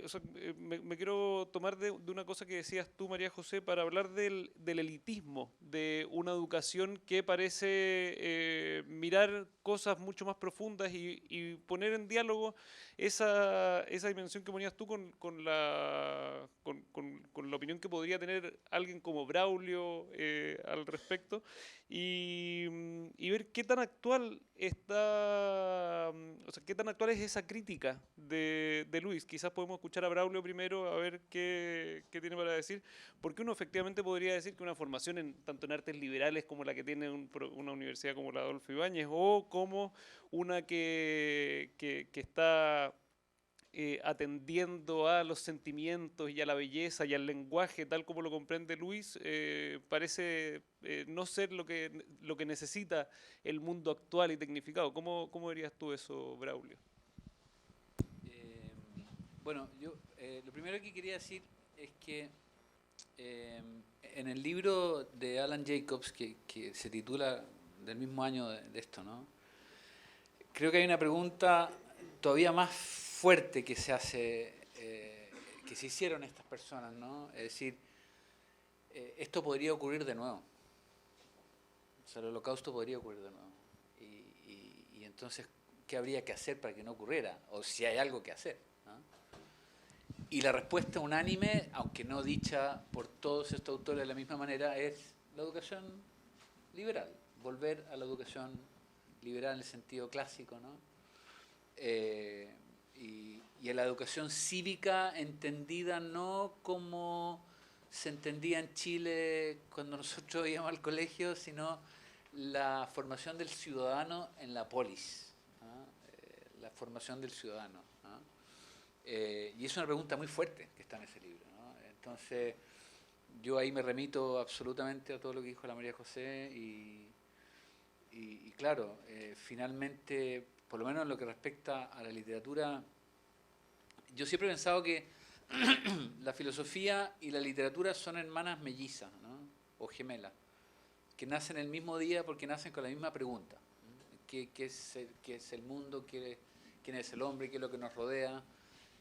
o sea, me quiero tomar de una cosa que decías tú, María José, para hablar del elitismo, de una educación que parece mirar cosas mucho más profundas y poner en diálogo esa dimensión que ponías tú con la opinión que podría tener alguien como Braulio al respecto y ver qué tan actual está, o sea, qué tan actual es esa crítica de Luis. Quizás podemos escuchar a Braulio primero a ver qué tiene para decir, porque uno efectivamente podría decir que una formación tanto en artes liberales como la que tiene una universidad como la Adolfo Ibáñez o como una que está atendiendo a los sentimientos y a la belleza y al lenguaje tal como lo comprende Luis, parece no ser lo que necesita el mundo actual y tecnificado. ¿Cómo verías tú eso, Braulio? Bueno, yo lo primero que quería decir es que en el libro de Alan Jacobs, que se titula del mismo año de esto, ¿no? Creo que hay una pregunta todavía más fuerte que se hace, que se hicieron estas personas, ¿no? Es decir, esto podría ocurrir de nuevo. O sea, el holocausto podría ocurrir de nuevo. Y entonces, ¿qué habría que hacer para que no ocurriera? O si hay algo que hacer, ¿no? Y la respuesta unánime, aunque no dicha por todos estos autores de la misma manera, es la educación liberal. Volver a la educación liberal en el sentido clásico, ¿no? Y a la educación cívica entendida no como se entendía en Chile cuando nosotros íbamos al colegio, sino la formación del ciudadano en la polis, ¿no? La formación del ciudadano, ¿no? Y es una pregunta muy fuerte que está en ese libro, ¿no? Entonces, yo ahí me remito absolutamente a todo lo que dijo la María José y claro, finalmente, por lo menos en lo que respecta a la literatura, yo siempre he pensado que la filosofía y la literatura son hermanas mellizas, ¿no? O gemelas, que nacen el mismo día porque nacen con la misma pregunta. ¿Qué es el mundo? ¿Quién es el hombre? ¿Qué es lo que nos rodea?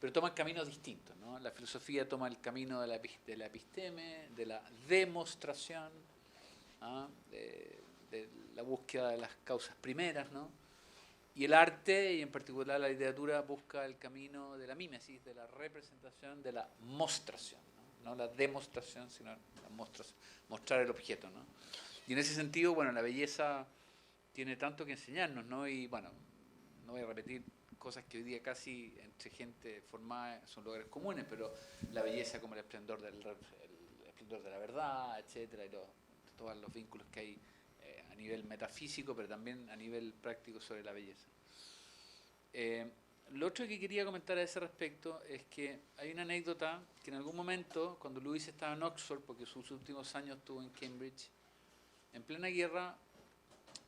Pero toman caminos distintos, ¿no? La filosofía toma el camino de la episteme, de la demostración, ¿no? De la búsqueda de las causas primeras, ¿no? Y el arte, y en particular la literatura, busca el camino de la mímesis, de la representación, de la mostración, ¿no? No la demostración, sino la mostración, mostrar el objeto, ¿no? Y en ese sentido, bueno, la belleza tiene tanto que enseñarnos, ¿no? Y bueno, no voy a repetir cosas que hoy día casi entre gente formada son lugares comunes, pero la belleza como el esplendor de la verdad, etcétera, y todos los vínculos que hay a nivel metafísico, pero también a nivel práctico sobre la belleza. Lo otro que quería comentar a ese respecto es que hay una anécdota que en algún momento, cuando Luis estaba en Oxford, porque sus últimos años estuvo en Cambridge, en plena guerra,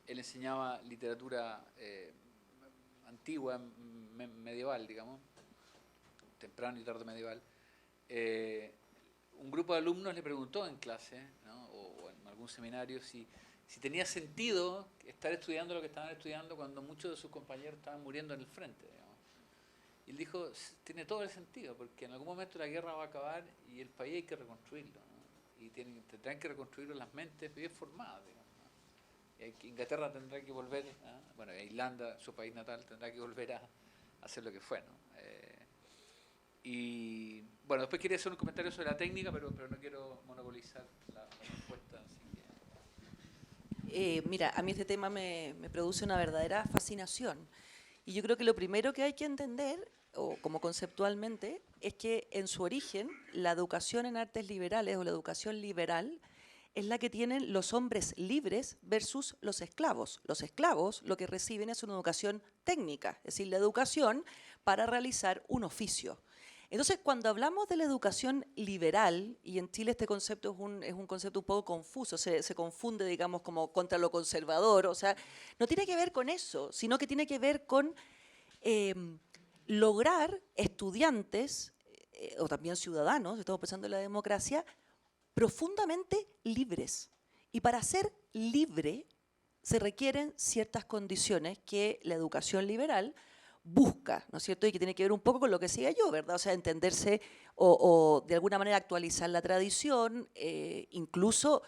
él enseñaba literatura antigua, medieval, digamos, temprano y tarde medieval. Un grupo de alumnos le preguntó en clase, ¿no? o en algún seminario si tenía sentido estar estudiando lo que estaban estudiando cuando muchos de sus compañeros estaban muriendo en el frente, digamos. Y él dijo, tiene todo el sentido, porque en algún momento la guerra va a acabar y el país hay que reconstruirlo, ¿no? Y tendrán que reconstruirlo las mentes bien formadas, digamos, ¿no? Inglaterra tendrá que volver, ¿no? Bueno, Irlanda, su país natal, tendrá que volver a hacer lo que fue, ¿no? Y bueno, después quería hacer un comentario sobre la técnica, pero no quiero monopolizar la respuesta, así que... Mira, a mí este tema me produce una verdadera fascinación. Y yo creo que lo primero que hay que entender, o como conceptualmente, es que en su origen la educación en artes liberales o la educación liberal es la que tienen los hombres libres versus los esclavos. Los esclavos lo que reciben es una educación técnica, es decir, la educación para realizar un oficio. Entonces, cuando hablamos de la educación liberal, y en Chile este concepto es un concepto un poco confuso, se confunde, digamos, como contra lo conservador, o sea, no tiene que ver con eso, sino que tiene que ver con lograr estudiantes, o también ciudadanos, estamos pensando en la democracia, profundamente libres. Y para ser libre se requieren ciertas condiciones que la educación liberal busca, ¿no es cierto? Y que tiene que ver un poco con lo que decía yo, ¿verdad? O sea, entenderse o de alguna manera actualizar la tradición, incluso,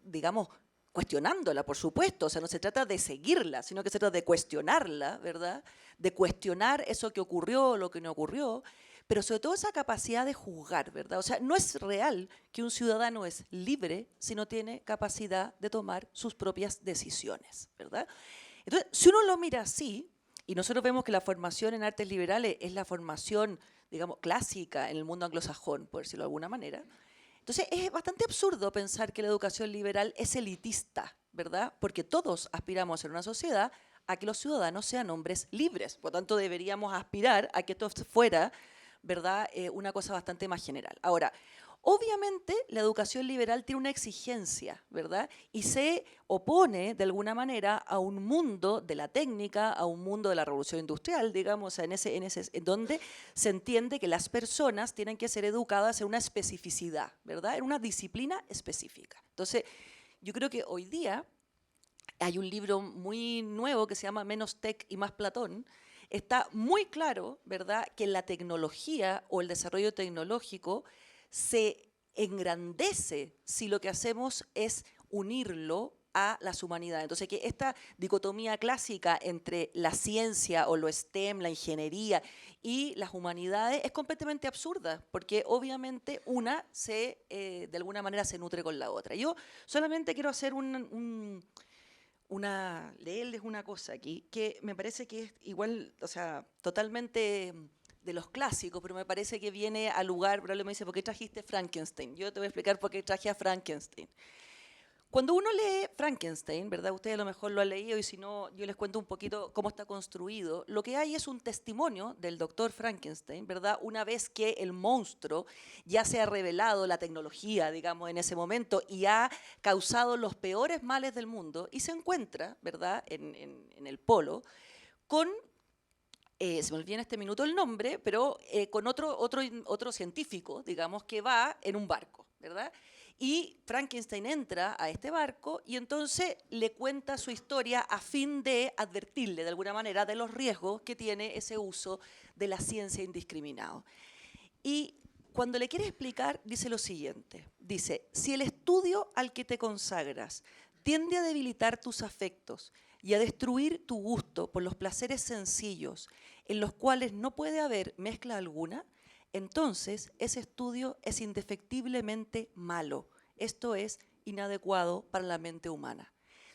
digamos, cuestionándola, por supuesto. O sea, no se trata de seguirla, sino que se trata de cuestionarla, ¿verdad? De cuestionar eso que ocurrió, lo que no ocurrió, pero sobre todo esa capacidad de juzgar, ¿verdad? O sea, no es real que un ciudadano es libre si no tiene capacidad de tomar sus propias decisiones, ¿verdad? Entonces, si uno lo mira así, y nosotros vemos que la formación en artes liberales es la formación, digamos, clásica en el mundo anglosajón, por decirlo de alguna manera, entonces es bastante absurdo pensar que la educación liberal es elitista, ¿verdad? Porque todos aspiramos en una sociedad a que los ciudadanos sean hombres libres. Por lo tanto, deberíamos aspirar a que esto fuera, ¿verdad? Una cosa bastante más general. Ahora, obviamente la educación liberal tiene una exigencia, ¿verdad? Y se opone de alguna manera a un mundo de la técnica, a un mundo de la revolución industrial, digamos, o sea, en donde se entiende que las personas tienen que ser educadas en una especificidad, ¿verdad? En una disciplina específica. Entonces, yo creo que hoy día hay un libro muy nuevo que se llama Menos Tech y Más Platón. Está muy claro, ¿verdad?, que la tecnología o el desarrollo tecnológico se engrandece si lo que hacemos es unirlo a las humanidades. Entonces, que esta dicotomía clásica entre la ciencia o lo STEM, la ingeniería y las humanidades es completamente absurda, porque obviamente una de alguna manera se nutre con la otra. Yo solamente quiero hacer leerles una cosa aquí, que me parece que es igual, o sea, totalmente de los clásicos, pero me parece que viene al lugar, probablemente me dice, ¿por qué trajiste Frankenstein? Yo te voy a explicar por qué traje a Frankenstein. Cuando uno lee Frankenstein, ¿verdad? Ustedes a lo mejor lo han leído y si no, yo les cuento un poquito cómo está construido. Lo que hay es un testimonio del doctor Frankenstein, ¿verdad? Una vez que el monstruo ya se ha revelado la tecnología, digamos, en ese momento y ha causado los peores males del mundo y se encuentra, ¿verdad? En el polo con se me olvida en este minuto el nombre, pero con otro científico, digamos, que va en un barco, ¿verdad? Y Frankenstein entra a este barco y entonces le cuenta su historia a fin de advertirle, de alguna manera, de los riesgos que tiene ese uso de la ciencia indiscriminado. Y cuando le quiere explicar, dice lo siguiente, dice, si el estudio al que te consagras tiende a debilitar tus afectos y a destruir tu gusto por los placeres sencillos en los cuales no puede haber mezcla alguna, entonces ese estudio es indefectiblemente malo, esto es inadecuado para la mente humana.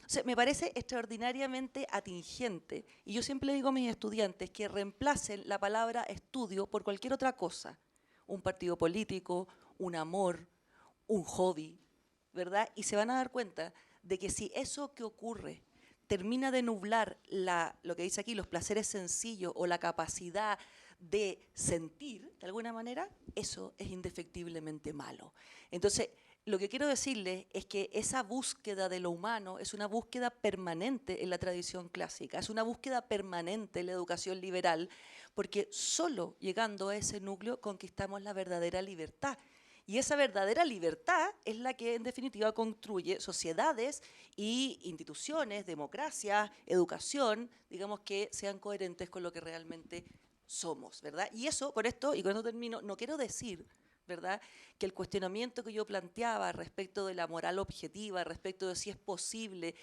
O sea, me parece extraordinariamente atingente y yo siempre le digo a mis estudiantes que reemplacen la palabra estudio por cualquier otra cosa, un partido político, un amor, un hobby, ¿verdad? Y se van a dar cuenta de que si eso que ocurre termina de nublar lo que dice aquí, los placeres sencillos o la capacidad de sentir, de alguna manera, eso es indefectiblemente malo. Entonces, lo que quiero decirles es que esa búsqueda de lo humano es una búsqueda permanente en la tradición clásica, es una búsqueda permanente en la educación liberal, porque solo llegando a ese núcleo conquistamos la verdadera libertad. Y esa verdadera libertad es la que en definitiva construye sociedades y instituciones, democracia, educación, digamos que sean coherentes con lo que realmente somos, ¿verdad? Y eso, con esto, y con esto termino, no quiero decir, ¿verdad?, que el cuestionamiento que yo planteaba respecto de la moral objetiva, respecto de si es posible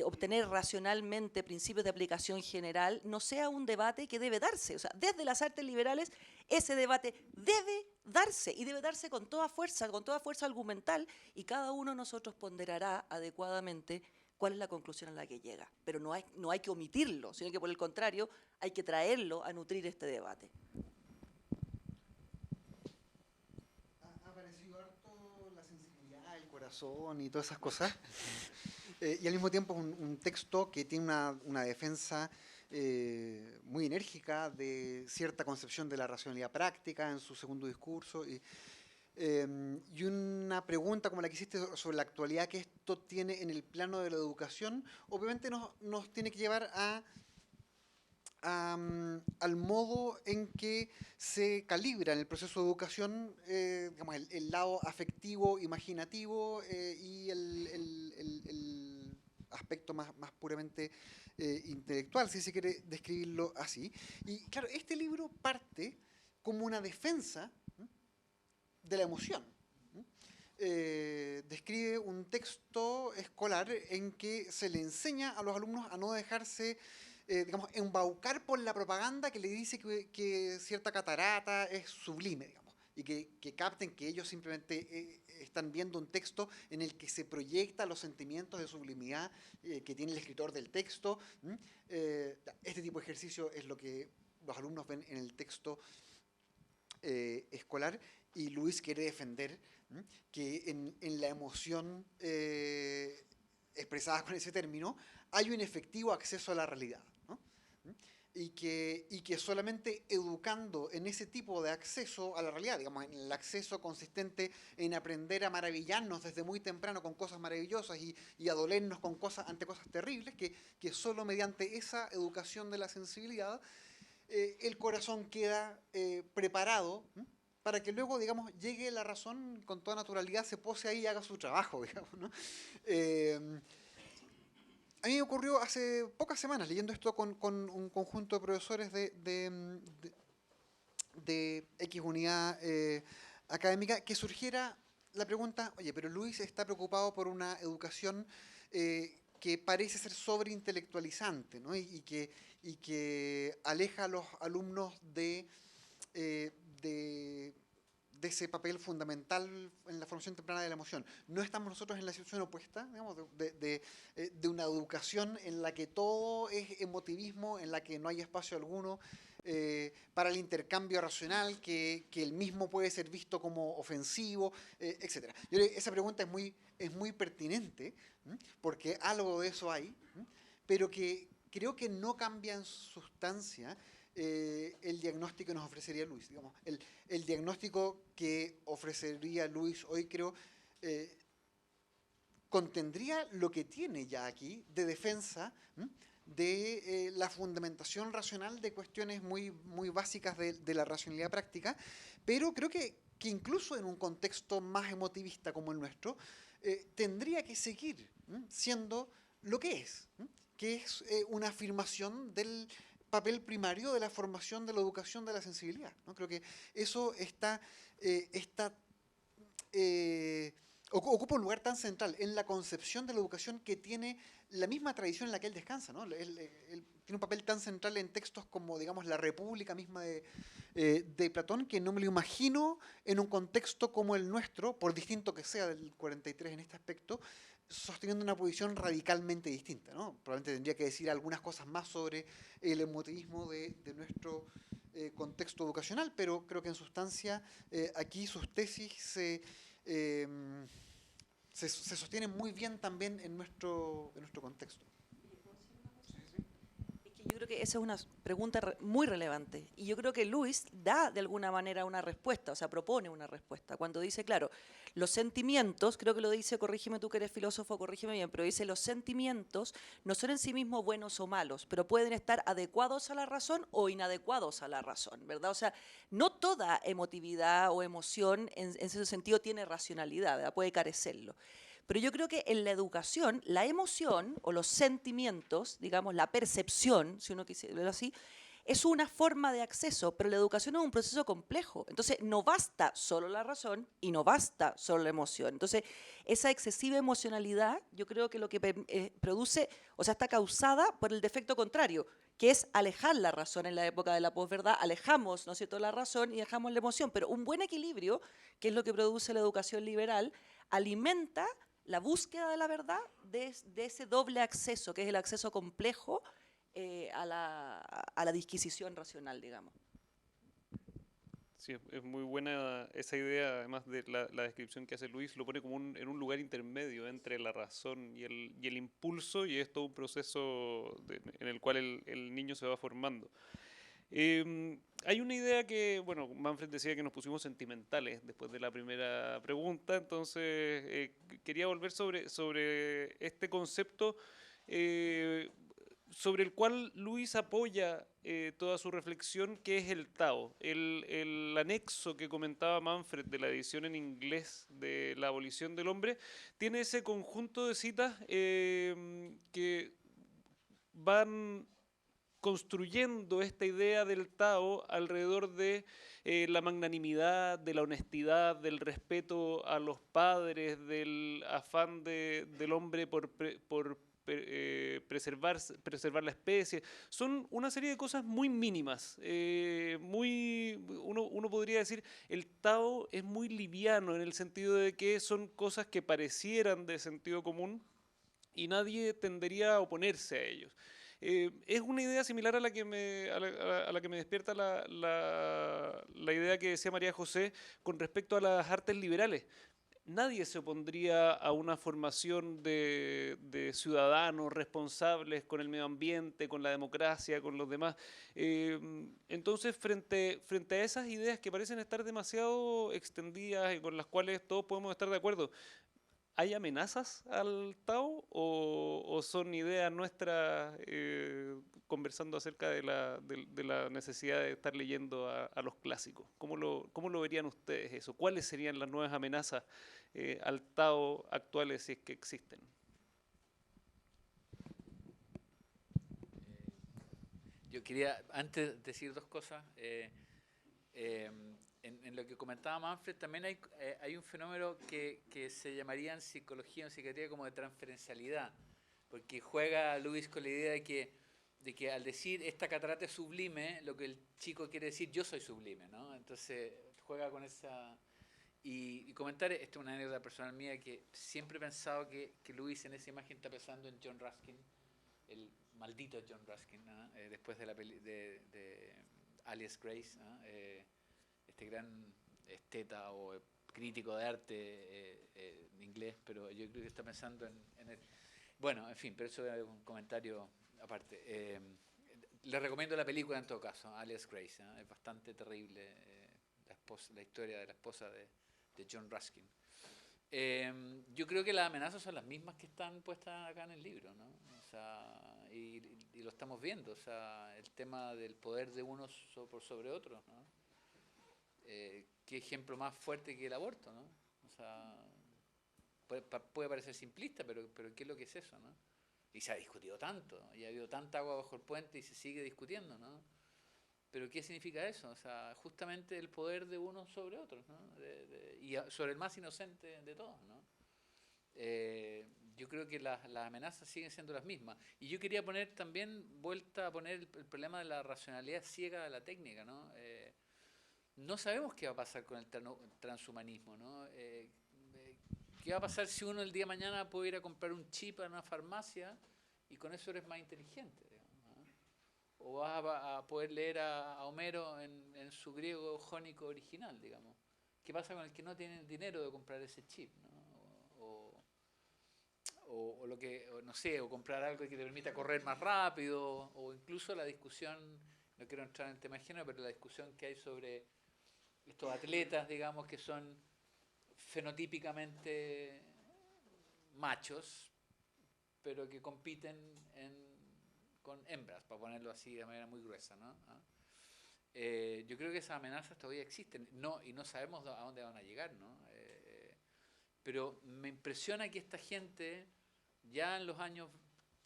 obtener racionalmente principios de aplicación general, no sea un debate que debe darse. O sea, desde las artes liberales, ese debate debe darse y debe darse con toda fuerza argumental, y cada uno de nosotros ponderará adecuadamente cuál es la conclusión a la que llega. Pero no hay que omitirlo, sino que por el contrario hay que traerlo a nutrir este debate. Ha aparecido harto la sensibilidad, el corazón y todas esas cosas. Y al mismo tiempo un texto que tiene una defensa muy enérgica de cierta concepción de la racionalidad práctica en su segundo discurso. Y una pregunta como la que hiciste sobre la actualidad que esto tiene en el plano de la educación, obviamente nos tiene que llevar al modo en que se calibra en el proceso de educación digamos, el lado afectivo, imaginativo y el aspecto más puramente intelectual, si se quiere describirlo así. Y claro, este libro parte como una defensa de la emoción. Describe un texto escolar en que se le enseña a los alumnos a no dejarse digamos, embaucar por la propaganda que le dice que cierta catarata es sublime, digamos, y que capten que ellos simplemente están viendo un texto en el que se proyecta los sentimientos de sublimidad que tiene el escritor del texto. Este tipo de ejercicio es lo que los alumnos ven en el texto escolar, y Luis quiere defender que en la emoción expresada con ese término hay un efectivo acceso a la realidad, ¿no? Y que solamente educando en ese tipo de acceso a la realidad, digamos, en el acceso consistente en aprender a maravillarnos desde muy temprano con cosas maravillosas y a dolernos ante cosas terribles, que solo mediante esa educación de la sensibilidad el corazón queda preparado para que luego, digamos, llegue la razón con toda naturalidad, se pose ahí y haga su trabajo, digamos, ¿no? A mí me ocurrió hace pocas semanas, leyendo esto con un conjunto de profesores de X unidad académica, que surgiera la pregunta, oye, pero Luis está preocupado por una educación que parece ser sobreintelectualizante, ¿no? y que aleja a los alumnos de ese papel fundamental en la formación temprana de la emoción. No estamos nosotros en la situación opuesta, digamos, de una educación en la que todo es emotivismo, en la que no hay espacio alguno para el intercambio racional, que el mismo puede ser visto como ofensivo, etc. Yo creo que esa pregunta es muy pertinente, porque algo de eso hay, pero que creo que no cambia en sustancia el diagnóstico que nos ofrecería Luis. Digamos, el diagnóstico que ofrecería Luis hoy, creo, contendría lo que tiene ya aquí de defensa de la fundamentación racional de cuestiones muy básicas de la racionalidad práctica, pero creo que incluso en un contexto más emotivista como el nuestro, tendría que seguir siendo lo que es una afirmación del papel primario de la formación de la educación de la sensibilidad, ¿no? Creo que eso ocupa un lugar tan central en la concepción de la educación que tiene la misma tradición en la que él descansa, ¿no? Él tiene un papel tan central en textos como, digamos, la República misma de Platón, que no me lo imagino en un contexto como el nuestro, por distinto que sea del 43 en este aspecto, sosteniendo una posición radicalmente distinta, ¿no? Probablemente tendría que decir algunas cosas más sobre el emotivismo de nuestro contexto educacional, pero creo que en sustancia aquí sus tesis se sostienen muy bien también en nuestro contexto. Yo creo que esa es una pregunta muy relevante y yo creo que Luis da de alguna manera una respuesta, o sea, propone una respuesta. Cuando dice, claro, los sentimientos, creo que lo dice, corrígeme tú que eres filósofo, corrígeme bien, pero dice, los sentimientos no son en sí mismos buenos o malos, pero pueden estar adecuados a la razón o inadecuados a la razón, ¿verdad? O sea, no toda emotividad o emoción en ese sentido tiene racionalidad, ¿verdad? Puede carecerlo. Pero yo creo que en la educación, la emoción o los sentimientos, digamos, la percepción, si uno quisiera verlo así, es una forma de acceso, pero la educación es un proceso complejo. Entonces, no basta solo la razón y no basta solo la emoción. Entonces, esa excesiva emocionalidad, yo creo que lo que produce, o sea, está causada por el defecto contrario, que es alejar la razón en la época de la posverdad. Alejamos, ¿no es cierto?, la razón y dejamos la emoción. Pero un buen equilibrio, que es lo que produce la educación liberal, alimenta la búsqueda de la verdad de ese doble acceso, que es el acceso complejo a la disquisición racional, digamos. Sí, es muy buena esa idea, además de la descripción que hace Luis, lo pone como en un lugar intermedio entre la razón y el impulso, y es todo un proceso en el cual el niño se va formando. Hay una idea que, bueno, Manfred decía que nos pusimos sentimentales después de la primera pregunta, entonces quería volver sobre este concepto eh, sobre el cual Luis apoya toda su reflexión, que es el Tao. El anexo que comentaba Manfred de la edición en inglés de La abolición del hombre tiene ese conjunto de citas que van construyendo esta idea del Tao alrededor de la magnanimidad, de la honestidad, del respeto a los padres, del afán del hombre por preservar la especie. Son una serie de cosas muy mínimas. Uno podría decir, el Tao es muy liviano en el sentido de que son cosas que parecieran de sentido común y nadie tendería a oponerse a ellos. Es una idea similar a la que a la que me despierta la idea que decía María José con respecto a las artes liberales. Nadie se opondría a una formación de ciudadanos responsables con el medio ambiente, con la democracia, con los demás. Entonces, frente a esas ideas que parecen estar demasiado extendidas y con las cuales todos podemos estar de acuerdo, ¿hay amenazas al Tao o son ideas nuestras conversando acerca de la necesidad de estar leyendo a los clásicos? Cómo lo verían ustedes eso? ¿Cuáles serían las nuevas amenazas al Tao actuales si es que existen? Yo quería, antes, decir dos cosas. En lo que comentaba Manfred, también hay un fenómeno que se llamaría en psicología o en psiquiatría como de transferencialidad, porque juega Luis con la idea de que al decir esta catarata es sublime, lo que el chico quiere decir yo soy sublime, ¿no? Entonces juega con esa... Y comentar, esta es una anécdota personal mía, que siempre he pensado que Luis en esa imagen está pensando en John Ruskin, el maldito John Ruskin, ¿no? Después de la de Alias Grace, ¿no? Este gran esteta o crítico de arte inglés, pero yo creo que está pensando en el... Bueno, en fin, pero eso es un comentario aparte. Le recomiendo la película en todo caso, Alias Grace, ¿eh? Es bastante terrible la historia de la esposa de John Ruskin. Yo creo que las amenazas son las mismas que están puestas acá en el libro, ¿no? O sea, y lo estamos viendo, o sea, el tema del poder de unos por sobre otros, ¿no? ¿Qué ejemplo más fuerte que el aborto, ¿no? O sea, puede parecer simplista, pero ¿qué es lo que es eso, ¿no? Y se ha discutido tanto, y ha habido tanta agua bajo el puente y se sigue discutiendo, ¿no? Pero ¿qué significa eso? O sea, justamente el poder de unos sobre otros, ¿no? Y sobre el más inocente de todos, ¿no? Yo creo que las amenazas siguen siendo las mismas. Y yo quería poner también, vuelta a poner el problema de la racionalidad ciega de la técnica, ¿no? No sabemos qué va a pasar con el transhumanismo, ¿no? ¿Qué va a pasar si uno el día de mañana puede ir a comprar un chip a una farmacia y con eso eres más inteligente, digamos, ¿no? O vas a poder leer a Homero en su griego jónico original, digamos. ¿Qué pasa con el que no tiene el dinero de comprar ese chip, ¿no? O lo que, o no sé, o comprar algo que te permita correr más rápido, o incluso la discusión, no quiero entrar en el tema de género, pero la discusión que hay sobre estos atletas, digamos, que son fenotípicamente machos, pero que compiten con hembras, para ponerlo así de manera muy gruesa, ¿no? Yo creo que esas amenazas todavía existen, y no sabemos a dónde van a llegar, ¿no? Pero me impresiona que esta gente, ya en los años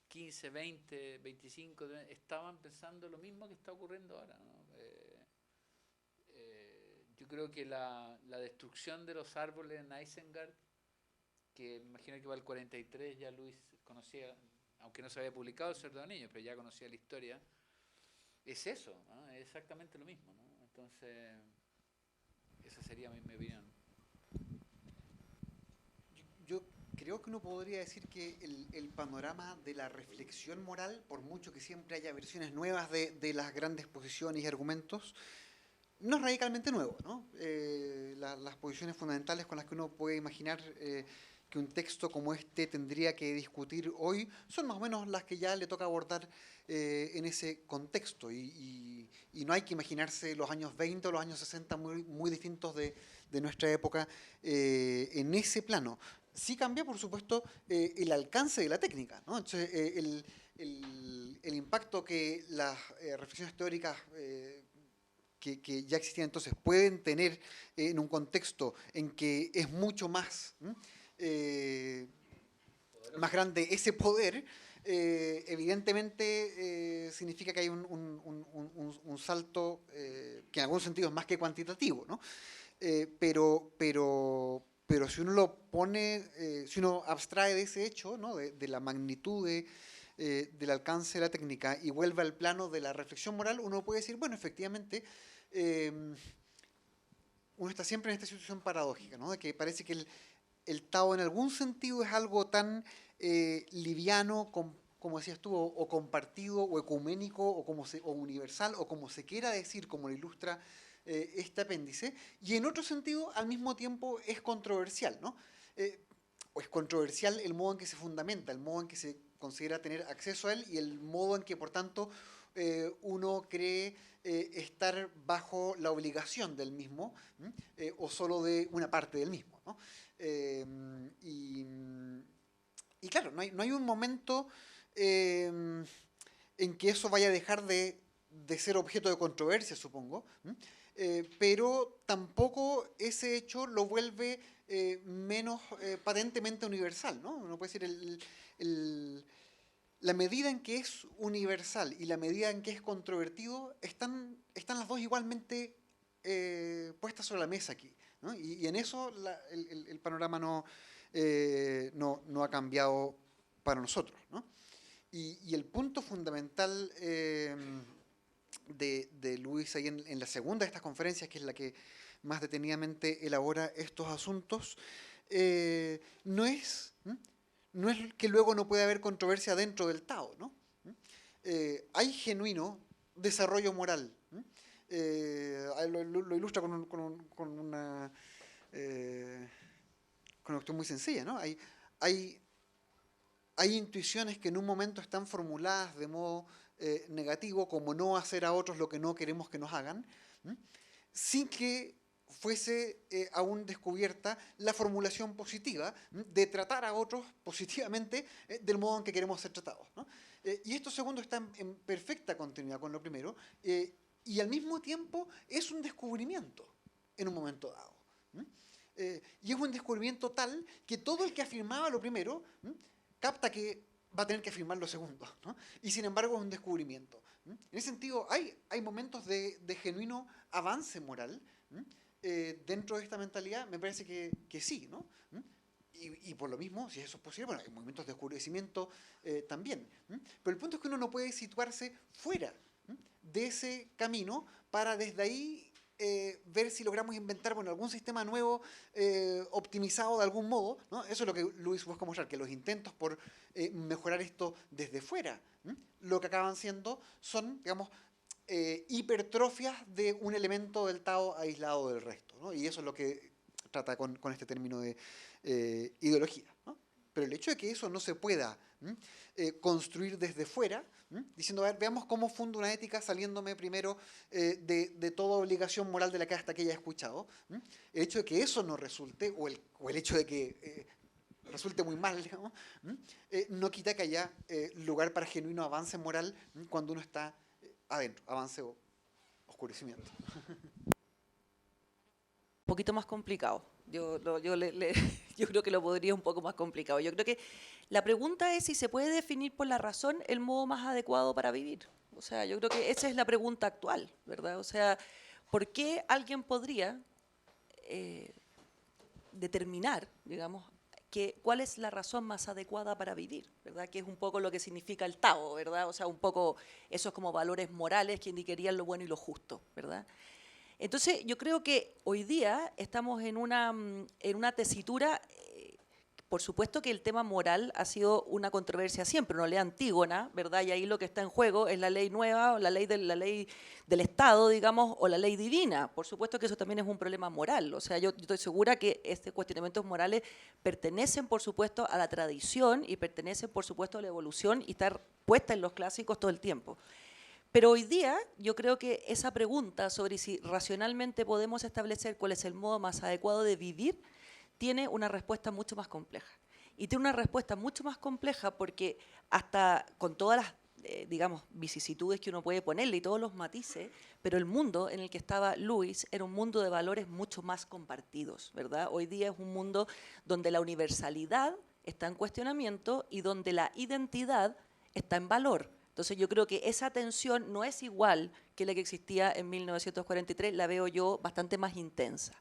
15, 20, 25, estaban pensando lo mismo que está ocurriendo ahora, ¿no? Yo creo que la destrucción de los árboles en Isengard, que me imagino que va al 43, ya Luis conocía, aunque no se había publicado El Cerdo de Niños, pero ya conocía la historia, es eso, ¿no? Es exactamente lo mismo, ¿no? Entonces, esa sería mi opinión. Yo creo que uno podría decir que el panorama de la reflexión moral, por mucho que siempre haya versiones nuevas de las grandes posiciones y argumentos, no es radicalmente nuevo, ¿no? Las posiciones fundamentales con las que uno puede imaginar que un texto como este tendría que discutir hoy son más o menos las que ya le toca abordar en ese contexto. Y no hay que imaginarse los años 20 o los años 60 muy distintos de nuestra época en ese plano. Sí cambia, por supuesto, el alcance de la técnica, ¿no? Entonces, el impacto que las reflexiones teóricas que ya existían entonces pueden tener en un contexto en que es mucho más, más grande ese poder, evidentemente significa que hay un salto que en algún sentido es más que cuantitativo, ¿no? Pero si uno lo pone, si uno abstrae de ese hecho, ¿no? de la magnitud del alcance de la técnica y vuelve al plano de la reflexión moral, uno puede decir, bueno, efectivamente, uno está siempre en esta situación paradójica, ¿no? De que parece que el Tao en algún sentido es algo tan liviano, como decías tú, o compartido, o ecuménico, o universal, o como se quiera decir, como lo ilustra este apéndice, y en otro sentido, al mismo tiempo, es controversial, ¿no? O es controversial el modo en que se fundamenta, el modo en que se considera tener acceso a él y el modo en que, por tanto, uno cree estar bajo la obligación del mismo o solo de una parte del mismo, ¿no? Y claro, no hay un momento en que eso vaya a dejar de ser objeto de controversia, supongo, pero tampoco ese hecho lo vuelve menos patentemente universal, ¿no? Uno puede decir, la medida en que es universal y la medida en que es controvertido están las dos igualmente puestas sobre la mesa aquí, ¿no? Y en eso el panorama no ha cambiado para nosotros, ¿no? Y el punto fundamental de Luis ahí en la segunda de estas conferencias, que es la que más detenidamente elabora estos asuntos, no es que luego no pueda haber controversia dentro del Tao, ¿no? Hay genuino desarrollo moral. Lo ilustra con una cuestión muy sencilla, ¿no? Hay intuiciones que en un momento están formuladas de modo negativo, como no hacer a otros lo que no queremos que nos hagan, sin que fuese aún descubierta la formulación positiva de tratar a otros positivamente del modo en que queremos ser tratados, ¿no? Y esto segundo está en perfecta continuidad con lo primero y al mismo tiempo es un descubrimiento en un momento dado. Y es un descubrimiento tal que todo el que afirmaba lo primero capta que va a tener que afirmar lo segundo, ¿no? Y sin embargo es un descubrimiento. En ese sentido hay momentos de genuino avance moral dentro de esta mentalidad, me parece que sí, ¿no? Y por lo mismo, si eso es posible, bueno, hay momentos de oscurecimiento también. Pero el punto es que uno no puede situarse fuera de ese camino para desde ahí ver si logramos inventar, bueno, algún sistema nuevo optimizado de algún modo, ¿no? Eso es lo que Luis busca mostrar, que los intentos por mejorar esto desde fuera, lo que acaban siendo son, digamos, hipertrofias de un elemento del Tao aislado del resto, ¿no? Y eso es lo que trata con este término de ideología, ¿no? Pero el hecho de que eso no se pueda construir desde fuera, diciendo, a ver, veamos cómo fundo una ética saliéndome primero de toda obligación moral de la que hasta que haya escuchado, el hecho de que eso no resulte, o el hecho de que resulte muy mal, digamos, no quita que haya lugar para genuino avance moral cuando uno está adentro, avance o oscurecimiento. Un poquito más complicado. Yo creo que lo podría un poco más complicado. Yo creo que la pregunta es si se puede definir por la razón el modo más adecuado para vivir. O sea, yo creo que esa es la pregunta actual, ¿verdad? O sea, ¿por qué alguien podría determinar, digamos, cuál es la razón más adecuada para vivir, ¿verdad? Que es un poco lo que significa el Tao, ¿verdad? O sea, un poco esos como valores morales que indicarían lo bueno y lo justo, ¿verdad? Entonces, yo creo que hoy día estamos en una tesitura por supuesto que el tema moral ha sido una controversia siempre, una ley Antígona, ¿verdad? Y ahí lo que está en juego es la ley nueva, la ley del Estado, digamos, o la ley divina. Por supuesto que eso también es un problema moral. O sea, yo estoy segura que estos cuestionamientos morales pertenecen, por supuesto, a la tradición y pertenecen, por supuesto, a la evolución y estar puesta en los clásicos todo el tiempo. Pero hoy día yo creo que esa pregunta sobre si racionalmente podemos establecer cuál es el modo más adecuado de vivir tiene una respuesta mucho más compleja. Y tiene una respuesta mucho más compleja porque hasta con todas las, digamos, vicisitudes que uno puede ponerle y todos los matices, pero el mundo en el que estaba Lewis era un mundo de valores mucho más compartidos, ¿verdad? Hoy día es un mundo donde la universalidad está en cuestionamiento y donde la identidad está en valor. Entonces yo creo que esa tensión no es igual que la que existía en 1943, la veo yo bastante más intensa.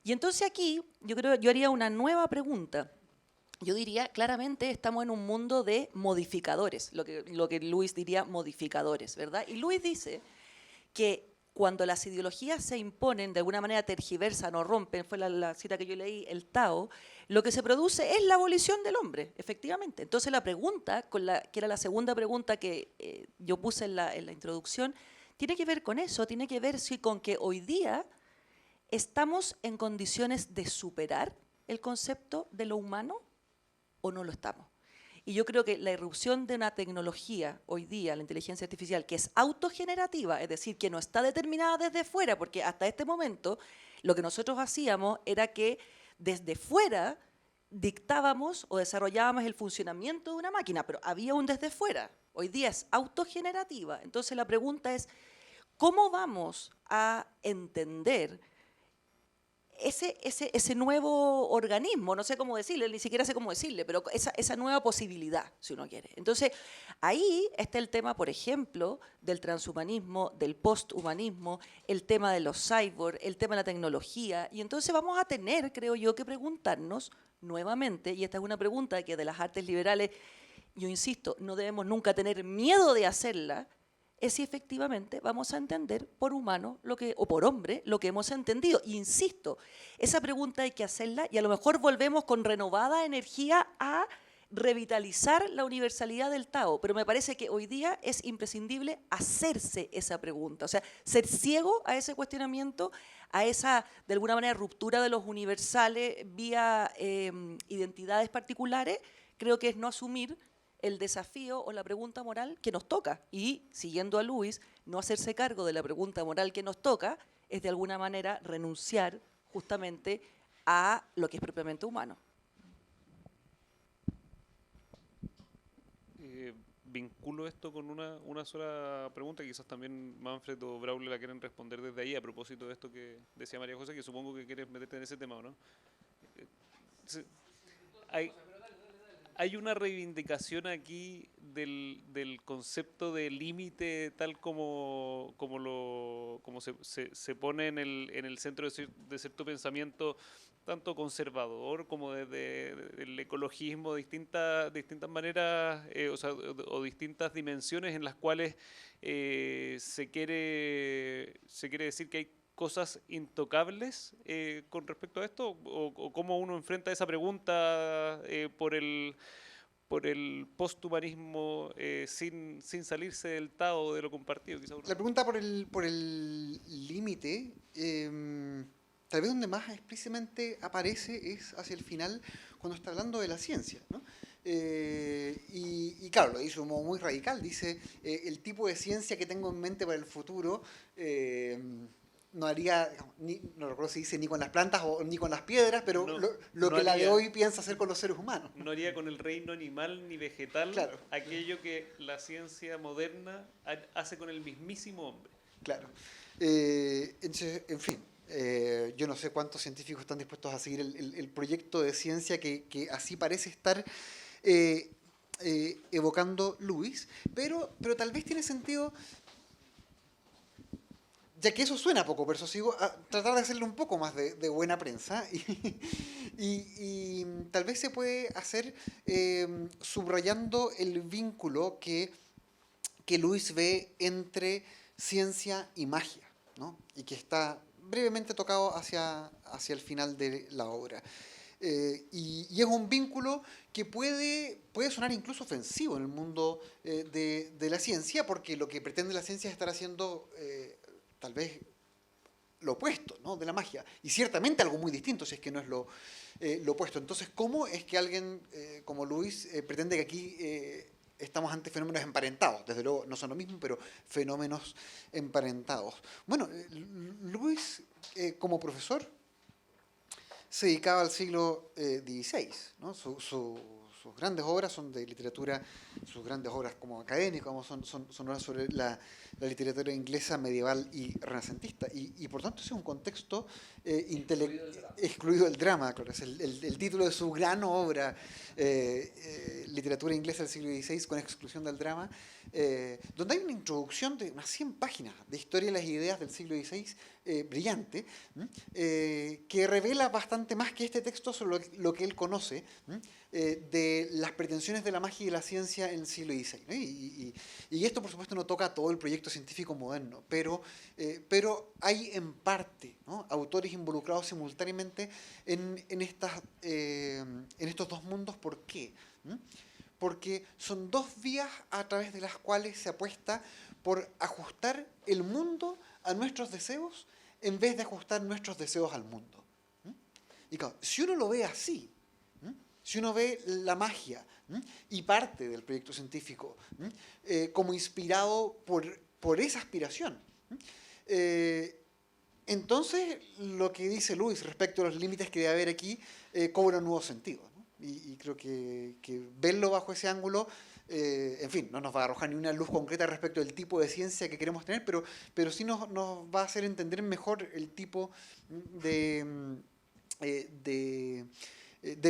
Y entonces aquí yo haría una nueva pregunta. Yo diría, claramente estamos en un mundo de modificadores, lo que Lewis diría modificadores, ¿verdad? Y Lewis dice que cuando las ideologías se imponen, de alguna manera tergiversan o rompen, fue la cita que yo leí, el Tao, lo que se produce es la abolición del hombre, efectivamente. Entonces la pregunta, que era la segunda pregunta que yo puse en la introducción, tiene que ver con eso, tiene que ver con que hoy día ¿estamos en condiciones de superar el concepto de lo humano o no lo estamos? Y yo creo que la irrupción de una tecnología hoy día, la inteligencia artificial, que es autogenerativa, es decir, que no está determinada desde fuera, porque hasta este momento lo que nosotros hacíamos era que desde fuera dictábamos o desarrollábamos el funcionamiento de una máquina, pero había un desde fuera. Hoy día es autogenerativa. Entonces la pregunta es, ¿cómo vamos a entender ese nuevo organismo? No sé cómo decirle, ni siquiera sé cómo decirle, pero esa nueva posibilidad, si uno quiere. Entonces, ahí está el tema, por ejemplo, del transhumanismo, del posthumanismo, el tema de los cyborgs, el tema de la tecnología, y entonces vamos a tener, creo yo, que preguntarnos nuevamente, y esta es una pregunta que de las artes liberales, yo insisto, no debemos nunca tener miedo de hacerla, es si efectivamente vamos a entender por humano o por hombre lo que hemos entendido. Y insisto, esa pregunta hay que hacerla y a lo mejor volvemos con renovada energía a revitalizar la universalidad del Tao, pero me parece que hoy día es imprescindible hacerse esa pregunta, o sea, ser ciego a ese cuestionamiento, a esa, de alguna manera, ruptura de los universales vía identidades particulares, creo que es no asumir el desafío o la pregunta moral que nos toca. Y, siguiendo a Lewis, no hacerse cargo de la pregunta moral que nos toca es, de alguna manera, renunciar justamente a lo que es propiamente humano. Vinculo esto con una sola pregunta, quizás también Manfred o Braulio la quieren responder desde ahí, a propósito de esto que decía María José, que supongo que quieres meterte en ese tema, ¿o no? Hay una reivindicación aquí del concepto de límite tal como se pone en el centro de cierto pensamiento tanto conservador como desde el ecologismo, distintas maneras o distintas dimensiones en las cuales se quiere decir que hay cosas intocables con respecto a esto, o cómo uno enfrenta esa pregunta por el posthumanismo sin salirse del Tao de lo compartido. La pregunta por el límite, tal vez donde más explícitamente aparece es hacia el final, cuando está hablando de la ciencia, ¿no? Y claro, lo dice de un modo muy radical, dice, el tipo de ciencia que tengo en mente para el futuro no haría, no recuerdo si dice ni con las plantas o ni con las piedras, pero lo que la de hoy piensa hacer con los seres humanos. No haría con el reino animal ni vegetal, claro, aquello que la ciencia moderna hace con el mismísimo hombre. Claro. En fin, yo no sé cuántos científicos están dispuestos a seguir el proyecto de ciencia que así parece estar evocando Lewis, pero tal vez tiene sentido, ya que eso suena poco persuasivo, a tratar de hacerle un poco más de buena prensa y tal vez se puede hacer subrayando el vínculo que Lewis ve entre ciencia y magia, ¿no? Y que está brevemente tocado hacia el final de la obra. Y es un vínculo que puede sonar incluso ofensivo en el mundo de la ciencia, porque lo que pretende la ciencia es estar haciendo tal vez lo opuesto, ¿no?, de la magia, y ciertamente algo muy distinto si es que no es lo opuesto. Entonces, ¿cómo es que alguien como Lewis pretende que aquí estamos ante fenómenos emparentados? Desde luego no son lo mismo, pero fenómenos emparentados. Bueno, Lewis como profesor se dedicaba al siglo XVI, ¿no? Sus grandes obras son de literatura, sus grandes obras como académico, como son obras sobre la literatura inglesa medieval y renacentista. Y por tanto es un contexto excluido del drama, claro, es el título de su gran obra, Literatura inglesa del siglo XVI con exclusión del drama, donde hay una introducción de unas 100 páginas de historia de las ideas del siglo XVI, brillante, que revela bastante más que este texto sobre lo que él conoce de las pretensiones de la magia y de la ciencia en el siglo XVI, ¿no? Y esto, por supuesto, no toca todo el proyecto científico moderno, pero hay en parte, ¿no?, autores involucrados simultáneamente en estos dos mundos. ¿Por qué? Porque son dos vías a través de las cuales se apuesta por ajustar el mundo a nuestros deseos en vez de ajustar nuestros deseos al mundo. Y claro, si uno lo ve así, si uno ve la magia y parte del proyecto científico como inspirado por esa aspiración, entonces lo que dice Lewis respecto a los límites que debe haber aquí cobra un nuevo sentido, ¿no? Y creo que verlo bajo ese ángulo, en fin, no nos va a arrojar ni una luz concreta respecto del tipo de ciencia que queremos tener, pero sí nos va a hacer entender mejor el tipo de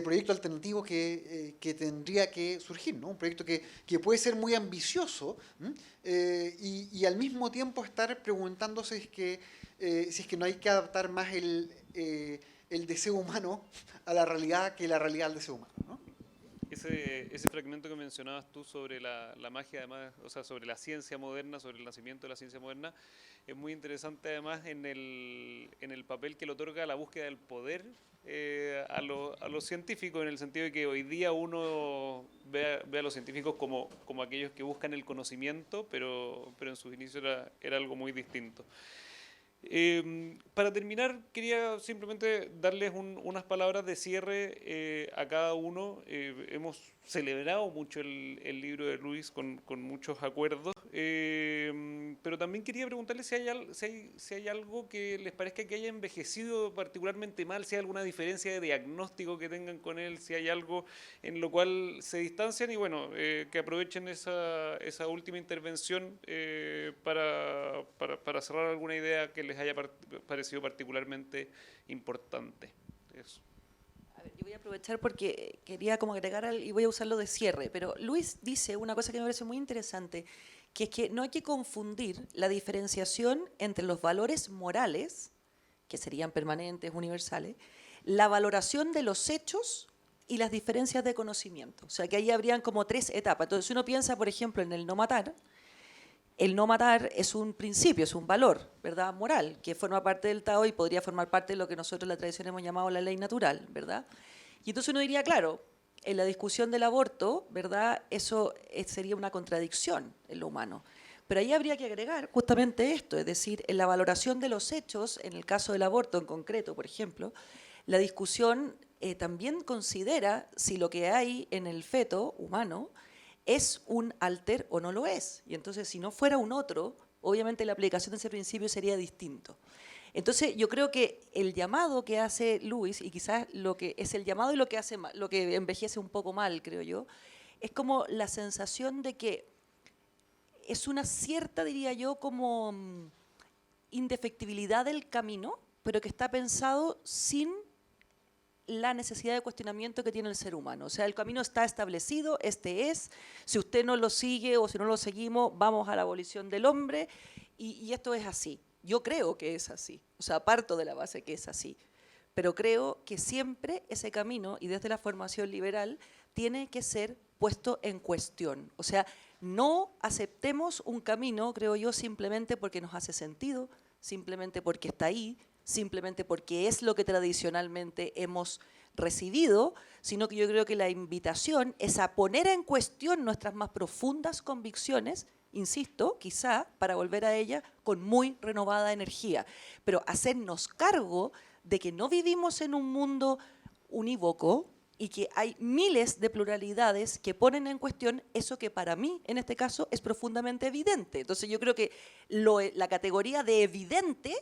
proyecto alternativo que tendría que surgir, ¿no? Un proyecto que puede ser muy ambicioso y al mismo tiempo estar preguntándose si es que no hay que adaptar más el deseo humano a la realidad que la realidad al deseo humano, ¿no? Ese fragmento que mencionabas tú sobre la magia, además, o sea, sobre la ciencia moderna, sobre el nacimiento de la ciencia moderna, es muy interesante además en el papel que le otorga a la búsqueda del poder a los científicos, en el sentido de que hoy día uno ve a los científicos como aquellos que buscan el conocimiento, pero en sus inicios era algo muy distinto. Para terminar, quería simplemente darles unas palabras de cierre a cada uno. Hemos celebrado mucho el libro de Lewis con muchos acuerdos, pero también quería preguntarles si hay algo que les parezca que haya envejecido particularmente mal, si hay alguna diferencia de diagnóstico que tengan con él, si hay algo en lo cual se distancian, y bueno, que aprovechen esa última intervención para cerrar alguna idea que les haya parecido particularmente importante. Eso. A ver, yo voy a aprovechar porque quería como agregar y voy a usarlo de cierre, pero Luis dice una cosa que me parece muy interesante, que es que no hay que confundir la diferenciación entre los valores morales, que serían permanentes, universales, la valoración de los hechos y las diferencias de conocimiento. O sea, que ahí habrían como tres etapas. Entonces, si uno piensa, por ejemplo, en el no matar es un principio, es un valor, ¿verdad?, moral, que forma parte del Tao y podría formar parte de lo que nosotros en la tradición hemos llamado la ley natural, ¿verdad? Y entonces uno diría, claro, en la discusión del aborto, ¿verdad?, eso sería una contradicción en lo humano. Pero ahí habría que agregar justamente esto, es decir, en la valoración de los hechos, en el caso del aborto en concreto, por ejemplo, la discusión también considera si lo que hay en el feto humano es un alter o no lo es. Y entonces, si no fuera un otro, obviamente la aplicación de ese principio sería distinto. Entonces, yo creo que el llamado que hace Lewis, y quizás lo que es el llamado y lo que hace lo que envejece un poco mal, creo yo, es como la sensación de que es una cierta, diría yo, como indefectibilidad del camino, pero que está pensado sin la necesidad de cuestionamiento que tiene el ser humano. O sea, el camino está establecido, este es, si usted no lo sigue o si no lo seguimos, vamos a la abolición del hombre, y esto es así. Yo creo que es así, o sea, parto de la base que es así, pero creo que siempre ese camino, y desde la formación liberal, tiene que ser puesto en cuestión. O sea, no aceptemos un camino, creo yo, simplemente porque nos hace sentido, simplemente porque está ahí, simplemente porque es lo que tradicionalmente hemos recibido, sino que yo creo que la invitación es a poner en cuestión nuestras más profundas convicciones, insisto, quizá para volver a ella con muy renovada energía, pero hacernos cargo de que no vivimos en un mundo unívoco y que hay miles de pluralidades que ponen en cuestión eso que para mí, en este caso, es profundamente evidente. Entonces yo creo que la categoría de evidente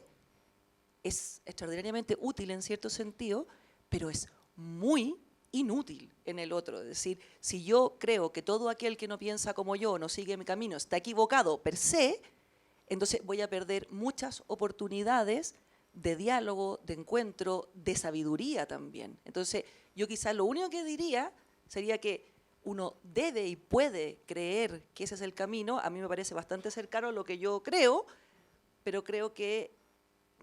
es extraordinariamente útil en cierto sentido, pero es muy inútil en el otro. Es decir, si yo creo que todo aquel que no piensa como yo, no sigue mi camino, está equivocado per se, entonces voy a perder muchas oportunidades de diálogo, de encuentro, de sabiduría también. Entonces, yo quizás lo único que diría sería que uno debe y puede creer que ese es el camino. A mí me parece bastante cercano a lo que yo creo, pero creo que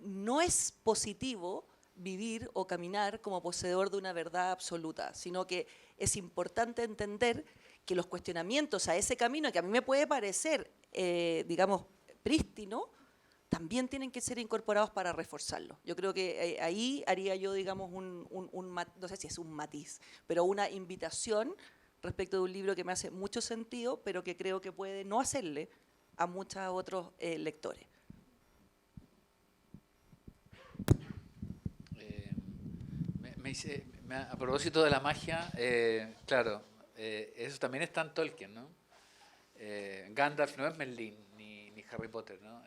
no es positivo vivir o caminar como poseedor de una verdad absoluta, sino que es importante entender que los cuestionamientos a ese camino, que a mí me puede parecer, digamos, prístino, también tienen que ser incorporados para reforzarlo. Yo creo que ahí haría yo, digamos, no sé si es un matiz, pero una invitación respecto de un libro que me hace mucho sentido, pero que creo que puede no hacerle a muchos otros lectores. A propósito de la magia, claro, eso también está en Tolkien, ¿no? Gandalf no es Merlín ni Harry Potter, ¿no?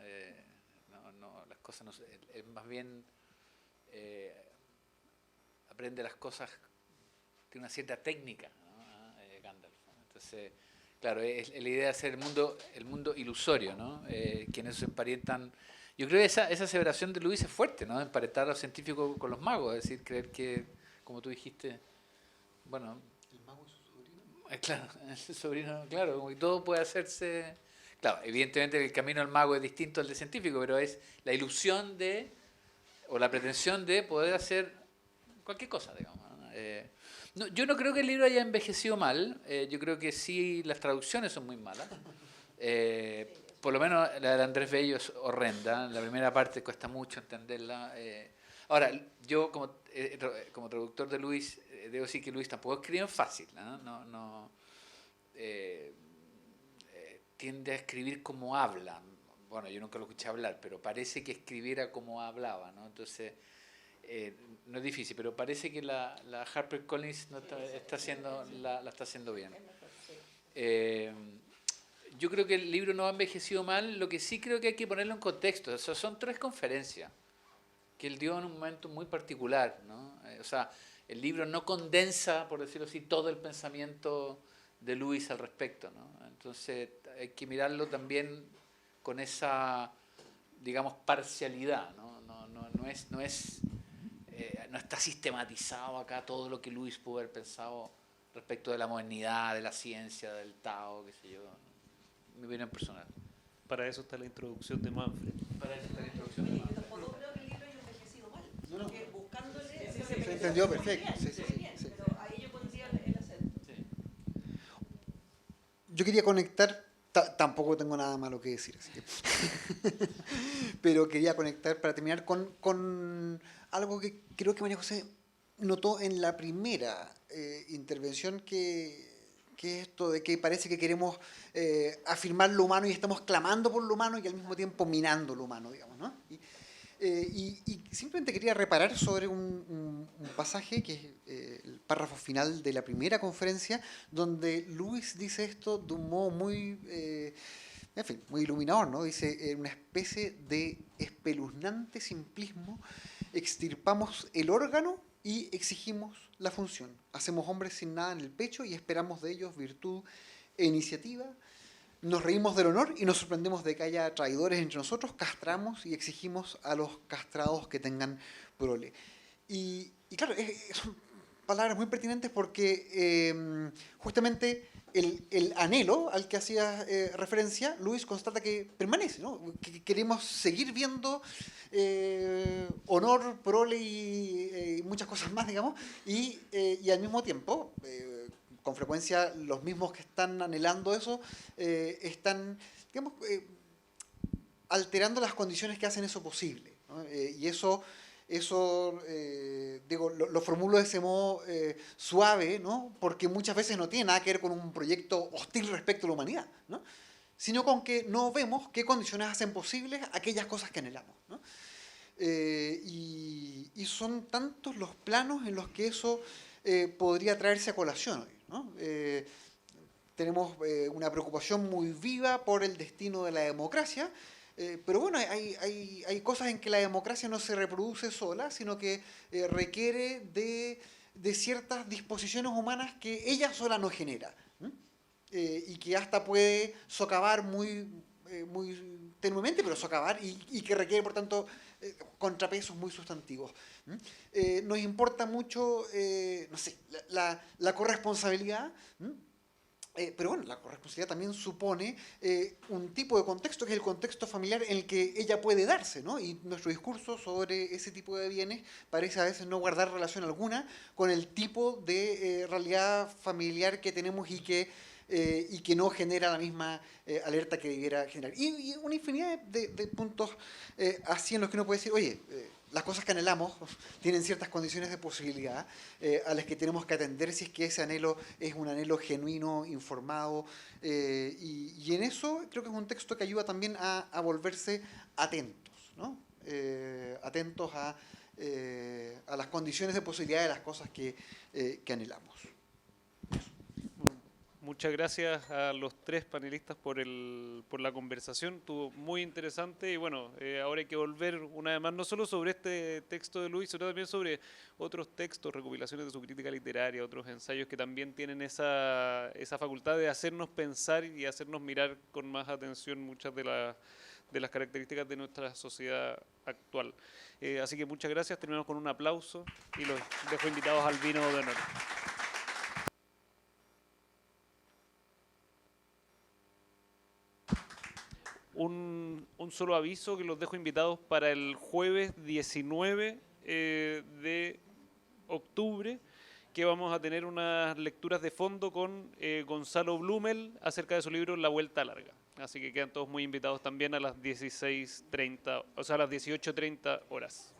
Las cosas no, más bien aprende las cosas, tiene una cierta técnica, ¿no? Gandalf, ¿no? Entonces, claro, es la idea de hacer el mundo ilusorio, ¿no? Que en eso se emparentan. Yo creo que esa aseveración de Luis es fuerte, ¿no? Emparentar a los científicos con los magos, es decir, creer que, como tú dijiste, bueno, ¿El mago es su sobrino? claro, el sobrino, claro, como que todo puede hacerse. Claro, evidentemente el camino del mago es distinto al del científico, pero es la ilusión o la pretensión de poder hacer cualquier cosa, digamos. ¿No? Yo no creo que el libro haya envejecido mal, yo creo que sí las traducciones son muy malas. Por lo menos la de Andrés Bello es horrenda, la primera parte cuesta mucho entenderla. Ahora, yo como traductor de Luis, debo decir que Luis tampoco escribe fácil, ¿no? Tiende a escribir como habla. Bueno, yo nunca lo escuché hablar, pero parece que escribiera como hablaba, ¿no? Entonces, no es difícil, pero parece que la HarperCollins no la está haciendo bien. Yo creo que el libro no ha envejecido mal, lo que sí creo que hay que ponerlo en contexto. O sea, son 3 conferencias que él dio en un momento muy particular, ¿no? O sea, el libro no condensa, por decirlo así, todo el pensamiento de Luis al respecto, ¿no? Entonces hay que mirarlo también con esa, digamos, parcialidad, ¿no? No está sistematizado acá todo lo que Luis pudo haber pensado respecto de la modernidad, de la ciencia, del Tao, qué sé yo. Mi opinión personal. Para eso está la introducción de Manfred. Para eso está la introducción de Manfred. Yo tampoco creo que el libro haya envejecido mal, No, no. porque buscándole... Se entendió perfecto. Sí. Pero ahí yo pondría el acento. Sí. Yo quería conectar, tampoco tengo nada malo que decir, así que pero quería conectar para terminar con algo que creo que María José notó en la primera intervención, que es esto de que parece que queremos afirmar lo humano y estamos clamando por lo humano y al mismo tiempo minando lo humano, digamos, ¿no? Y simplemente quería reparar sobre un pasaje que es el párrafo final de la primera conferencia, donde Luis dice esto de un modo muy, en fin, muy iluminador, ¿no? Dice, una especie de espeluznante simplismo, extirpamos el órgano y exigimos la función. Hacemos hombres sin nada en el pecho y esperamos de ellos virtud e iniciativa. Nos reímos del honor y nos sorprendemos de que haya traidores entre nosotros, castramos y exigimos a los castrados que tengan prole. Y claro, son palabras muy pertinentes porque justamente el anhelo al que hacía referencia, Luis constata que permanece, ¿no? Que queremos seguir viendo honor, prole y muchas cosas más, digamos, y al mismo tiempo... con frecuencia los mismos que están anhelando eso están, digamos, alterando las condiciones que hacen eso posible, ¿no? Y eso eso, digo, lo formulo de ese modo suave, ¿no? Porque muchas veces no tiene nada que ver con un proyecto hostil respecto a la humanidad, ¿no? Sino con que no vemos qué condiciones hacen posibles aquellas cosas que anhelamos, ¿no? Y son tantos los planos en los que eso podría traerse a colación hoy, ¿no? Tenemos una preocupación muy viva por el destino de la democracia, pero bueno, hay cosas en que la democracia no se reproduce sola, sino que requiere de ciertas disposiciones humanas que ella sola no genera, ¿no? Y que hasta puede socavar muy tenuemente, pero socavar, y que requiere, por tanto, contrapesos muy sustantivos. Nos importa mucho, no sé, la corresponsabilidad, pero bueno, la corresponsabilidad también supone un tipo de contexto, que es el contexto familiar en el que ella puede darse, ¿no? Y nuestro discurso sobre ese tipo de bienes parece a veces no guardar relación alguna con el tipo de realidad familiar que tenemos y que no genera la misma alerta que debiera generar. Y una infinidad de puntos así en los que uno puede decir, oye, las cosas que anhelamos tienen ciertas condiciones de posibilidad a las que tenemos que atender si es que ese anhelo es un anhelo genuino, informado, y en eso creo que es un texto que ayuda también a volverse atentos, ¿no? Atentos a las condiciones de posibilidad de las cosas que anhelamos. Muchas gracias a los tres panelistas por la conversación, estuvo muy interesante y bueno, ahora hay que volver una vez más no solo sobre este texto de Luis, sino también sobre otros textos, recopilaciones de su crítica literaria, otros ensayos que también tienen esa facultad de hacernos pensar y hacernos mirar con más atención muchas de las características de nuestra sociedad actual. Así que muchas gracias, terminamos con un aplauso y los dejo invitados al vino de honor. Un solo aviso que los dejo invitados para el jueves 19 de octubre, que vamos a tener unas lecturas de fondo con Gonzalo Blumel acerca de su libro La Vuelta Larga. Así que quedan todos muy invitados también a las 16:30, o sea, a las 18:30 horas.